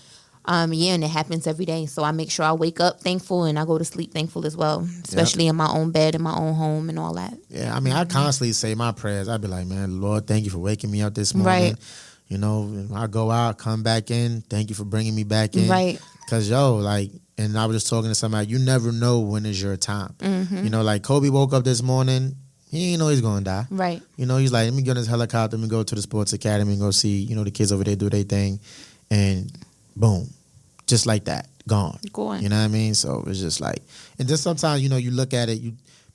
Yeah, and it happens every day. So I make sure I wake up thankful and I go to sleep thankful as well, especially in my own bed, in my own home and all that. Yeah, I mean, I constantly say my prayers. I'd be like, man, Lord, thank you for waking me up this morning. Right. You know, I go out, come back in. Thank you for bringing me back in. Right. Because, and I was just talking to somebody, you never know when is your time. Mm-hmm. You know, like Kobe woke up this morning, he ain't know he's going to die. Right. You know, he's like, let me get on this helicopter, let me go to the sports academy and go see, you know, the kids over there do their thing. And boom, just like that, gone. Going. You know what I mean? So it's just like, and just sometimes, you know, you look at it,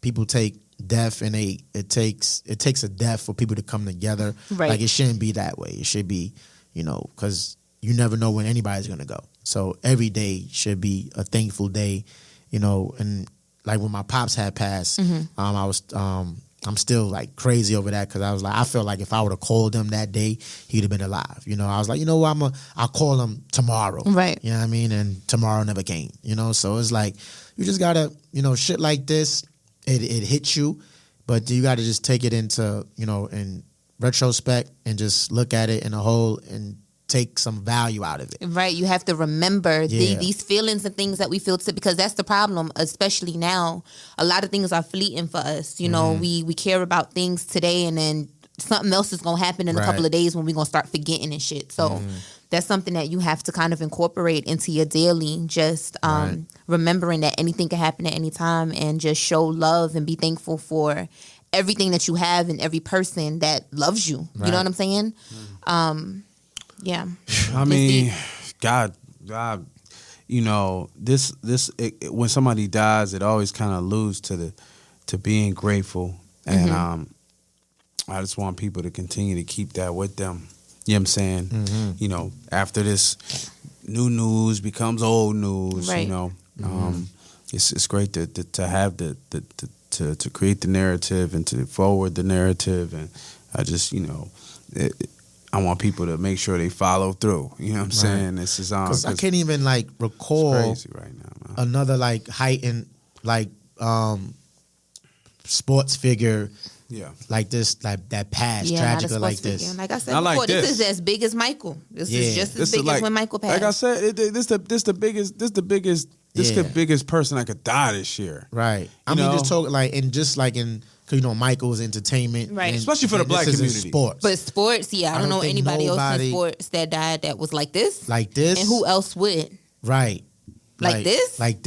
people take death and it takes a death for people to come together. Right. Like it shouldn't be that way. It should be, you know, because you never know when anybody's going to go. So every day should be a thankful day, you know. And like when my pops had passed, I'm still like crazy over that because I was like, I felt like if I would have called him that day, he'd have been alive. You know, I was like, you know what, I'll call him tomorrow. Right. You know what I mean? And tomorrow never came, you know? So it's like, you just gotta, you know, shit like this, it hits you, but you gotta just take it into, you know, in retrospect and just look at it in a whole and take some value out of it. Right. You have to remember these feelings and things that we feel because that's the problem, especially now. A lot of things are fleeting for us. You know, we care about things today and then something else is going to happen in a couple of days when we're going to start forgetting and shit. So that's something that you have to kind of incorporate into your daily, just remembering that anything can happen at any time and just show love and be thankful for everything that you have and every person that loves you. You know what I'm saying? Yeah. I mean, God, you know, when somebody dies, it always kind of alludes to being grateful, and I just want people to continue to keep that with them. You know what I'm saying? You know, after this new news becomes old news, you know, it's great to have to create the narrative and to forward the narrative, and I just, you know, I want people to make sure they follow through. You know what I'm saying? This is because I can't even like recall crazy right now, man. Another like heightened like sports figure. Yeah, like this, like that past tragic like this. Figure. Like I said before, this is as big as Michael. This is just as big as when Michael passed. Like I said, this the biggest person that could die this year. Right. I mean, just talk like because you know Michael's entertainment, right? Especially for the black community. Sports, but sports, I don't know anybody else in sports that died that was like this, and who else would? Right. Like this. Like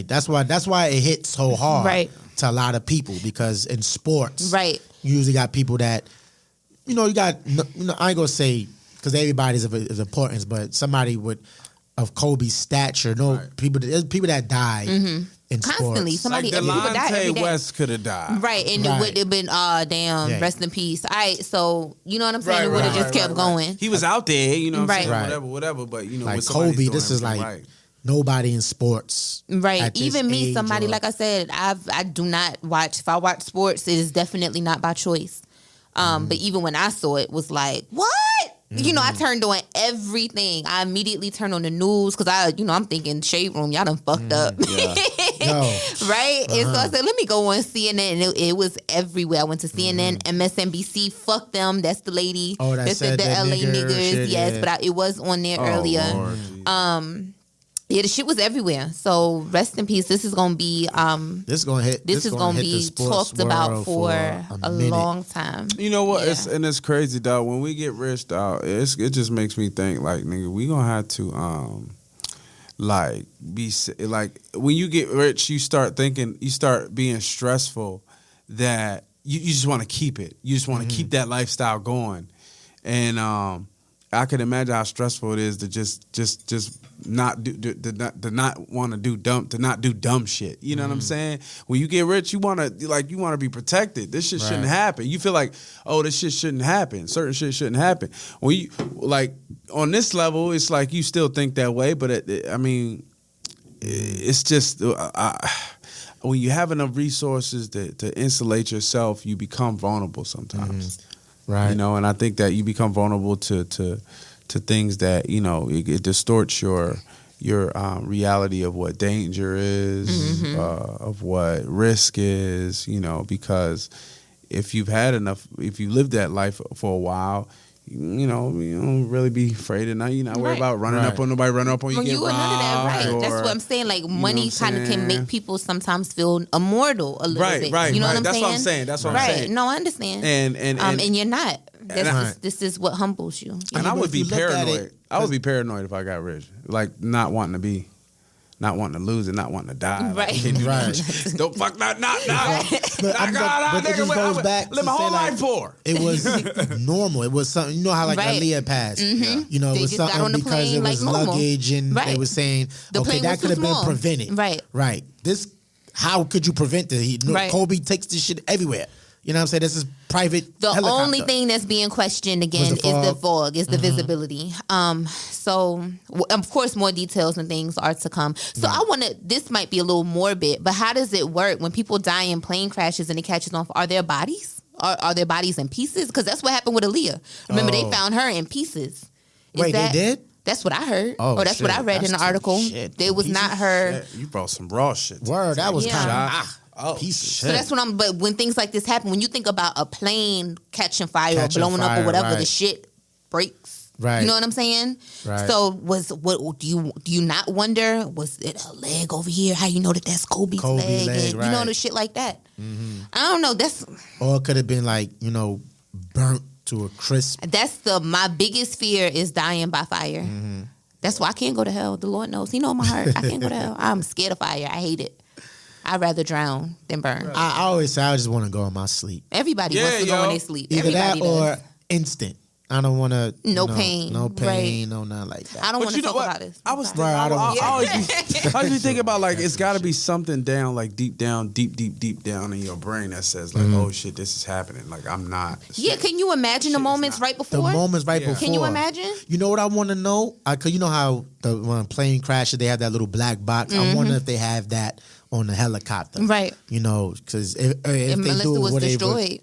that's why it hits so hard, right, to a lot of people because in sports, right, you usually got people that, you know, I ain't gonna say because everybody's of importance, but somebody of Kobe's stature, there's people that die. In constantly, sports. somebody like Delonte West could have died, right? And it would have been, rest in peace. So you know what I'm saying? It would have just kept going. He was out there, you know, right? Whatever. But you know, like Kobe, this is like nobody in sports, right? Even me, somebody like I said, I do not watch. If I watch sports, it is definitely not by choice. But even when I saw it, was like, what? You know, I turned on everything. I immediately turned on the news because I'm thinking Shade Room, y'all done fucked up. Right? And so I said, let me go on CNN. And it was everywhere. I went to CNN, MSNBC, fuck them. That's the lady. Oh, that said the that LA nigger niggers. shit, yes, but it was on there earlier. Lord, the shit was everywhere. So rest in peace. This is gonna be this is gonna be talked about for a long time. You know what? It's crazy, dog. When we get rich, dog, it just makes me think like, nigga, we gonna have to like be like when you get rich, you start being stressful that you just want to keep it. You just want to keep that lifestyle going, and I can imagine how stressful it is to just not want to do dumb shit. You know what I'm saying? When you get rich, you want to be protected. This shit shouldn't happen. You feel like, oh, this shit shouldn't happen. Certain shit shouldn't happen. When you like on this level, it's like you still think that way, but it's just when you have enough resources to insulate yourself, you become vulnerable sometimes. Right. You know, and I think that you become vulnerable to things that, you know, it distorts your reality of what danger is, of what risk is, you know, because if you lived that life for a while, you don't really be afraid of nothing. You're not worried about running up on nobody, running up on you, When get you robbed. none of that, right? Or, That's what I'm saying. Like money what I'm kind of can saying? make people sometimes feel immortal a little bit. Right. You know what I'm That's saying? what I'm saying. That's what I'm saying. No, I understand. And you're not. This is what humbles you. And I would be look at paranoid. it- I would be paranoid if I got rich. Like not wanting to lose it, not wanting to die. Like, Right. can't do Right. that. Don't fuck not. But it just goes back Live to my say, whole like, life for. It was normal. It was something. You know how like Right. Aaliyah passed. You know, it They was just got something on the because plane it like was normal. luggage, and Right. they were saying, The okay, plane that was could too have been small. prevented. Right. This, how could you prevent it? Right. Kobe takes this shit everywhere. You know what I'm saying? This is private. The helicopter. only thing that's being questioned again Was the is the fog. fog, is the visibility. So of course more details and things are to come. So I want to. This might be a little morbid, but how does it work when people die in plane crashes and it catches on? Are their bodies? Are their bodies in pieces? Because that's what happened with Aaliyah. Remember, they found her in pieces. Wait, they did? That's what I heard. Oh, That's shit. what I read in That's the article. shit. They was not her. Shit, you brought some raw shit. Word, that was Yeah. kind of Oh, piece of So shit. that's what I'm. But when things like this happen, when you think about a plane catching fire Catching or blowing up fire, or whatever, the right. shit breaks. Right. You know what I'm saying? Right. So what do you not wonder? Was it a leg over here? How you know that that's Kobe's Kobe leg? leg, And, you know, right. the shit like that. I don't know. Or it could have been like, burnt to a crisp. My biggest fear is dying by fire. That's why I can't go to hell. The Lord knows. He knows my heart. I can't go to hell. I'm scared of fire. I hate it. I'd rather drown than burn. I always say I just want to go in my sleep. Everybody wants to go when they sleep. Either Everybody that or does. instant. I don't want to. No pain. No pain. Right. No nothing like that. I don't But want you to know talk what? about this. I was Right, I don't want I always be thinking about like it's got to be something down, like deep down in your brain that says like, oh shit, this is happening. Like I'm not. Yeah, can you imagine the moments right The before? moments right before. Can you imagine? You know what I want to know? Cause you know how when a plane crashes, they have that little black box. I wonder if they have that on the helicopter. Right. Because if they Unless do it was whatever, destroyed.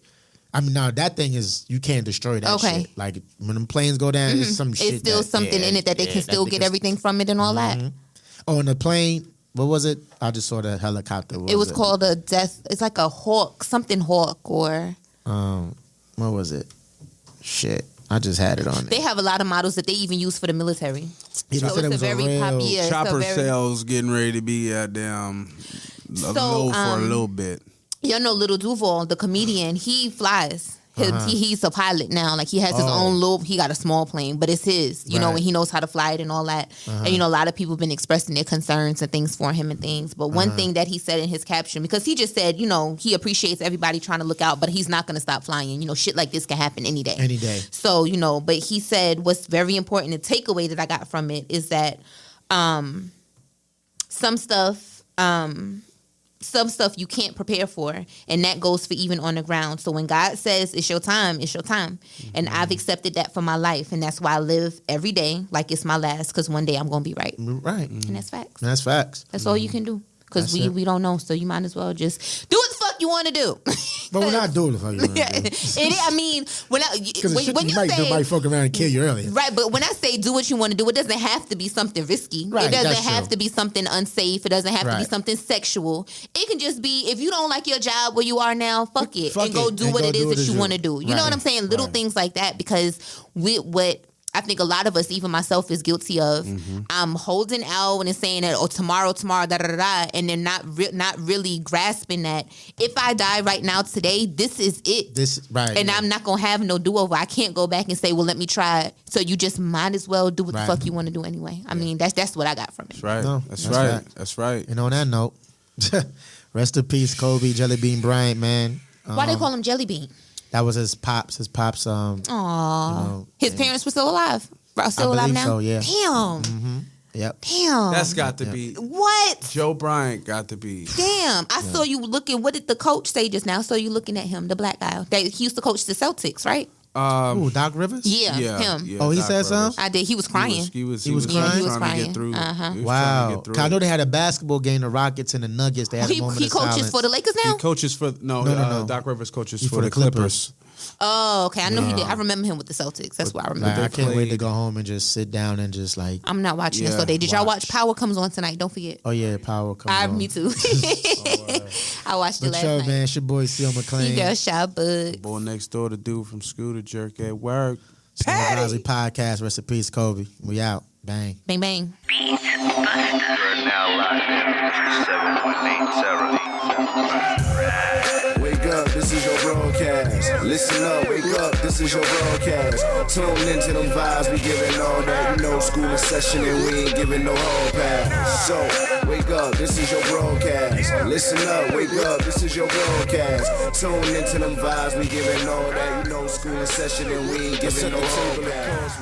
I mean, no, that thing is you can't destroy that Okay. shit. Like when them planes go down, it's some shit. It's still that- something yeah, in it that they yeah, can still they get can- everything from it and all that. Oh, and the plane. What was it? I just saw the helicopter. What It was called a death. It's like a hawk, something hawk, or What was it? Shit, I just had it on there. they have a lot of models that they even use for the military. Yeah, they So said it it's was a a very real yeah, it's a Chopper very- sales getting ready to be at damn low for a little bit. You know, Little Duval, the comedian, he flies. He's a pilot now. Like he has his own little. He got a small plane, but it's his. You know, Right. and he knows how to fly it and all that. And a lot of people have been expressing their concerns and things for him and things. But one thing that he said in his caption, because he just said, he appreciates everybody trying to look out, but he's not going to stop flying. Shit like this can happen any day. Any day. So but he said what's very important. The takeaway that I got from it is that some stuff you can't prepare for, and that goes for even on the ground. So when God says it's your time, it's your time. And I've accepted that for my life, and that's why I live every day like it's my last, because one day I'm going to be right. Right. And that's facts. That's facts. That's all you can do, because That's it. we don't know, so you might as well just do what the fuck you want to do. But we're not doing it for you. I mean, when you you might say, might fuck around and kill you earlier. right, but when I say do what you want to do, it doesn't have to be something risky. Right, it doesn't that's have true. to be something unsafe. It doesn't have to be Right. something sexual. It can just be, if you don't like your job where you are now, fuck it. Fuck and go it, do and what go it do is what that it you is. want to do. You know Right. what I'm saying? Little Right. things like that, because what I think a lot of us, even myself, is guilty of. I'm holding out and saying that, tomorrow, da da da da, and then not really grasping that if I die right now today, this is it. And I'm not gonna have no do over. I can't go back and say, well, let me try it. So you just might as well do what Right. the fuck you want to do anyway. I mean, that's what I got from it. That's right. No, that's that's right. right. That's right. And on that note, rest in peace, Kobe Jelly Bean Bryant, man. Why they call him Jelly Bean? That was his pops. His pops. Aww. His parents were still alive. Still I alive believe now? so, yeah. Damn. Yep. Damn. That's got to be What? Joe Bryant. Got to be. Damn. I saw you looking. What did the coach say just now? I saw you looking at him, the black guy. He used to coach the Celtics, right? Ooh, Doc Rivers? Yeah, him. Yeah, Oh, he Doc said Rivers. something? I did. He was crying. He was He was crying? He was trying to crying. get through. Uh-huh. He was trying to Wow. get through 'Cause I it. know they had a basketball game, the Rockets and the Nuggets. They had a moment He of coaches silence. for the Lakers now? He coaches for no. Doc Rivers coaches He for the Clippers. Oh, okay. I know he did. I remember him with the Celtics. That's why I remember. Like, I can't wait played- to go home and just sit down and just like, I'm not watching this Yeah, all day. Did y'all watch watch. Power Comes On tonight? Don't forget. oh yeah, power comes on. Me too. I watched it But last yo, night. man, it's your boy C.O. McLean. You girl shot bug. Boy next door, the dude from Scooter Jerk at work. Patty Podcast. Rest in peace, Kobe. We out. Bang. Bang, bang. You're now locked in 7.8 Wake up, this is your broadcast. Listen up, wake up, this is your broadcast. Tune into them vibes, we giving all that. You know, school in session and we ain't giving no hall pass. So, wake up, this is your broadcast. Listen up, wake up, this is your broadcast. Tune into them vibes, we giving all that. You know, school in session and we ain't giving no hall pass.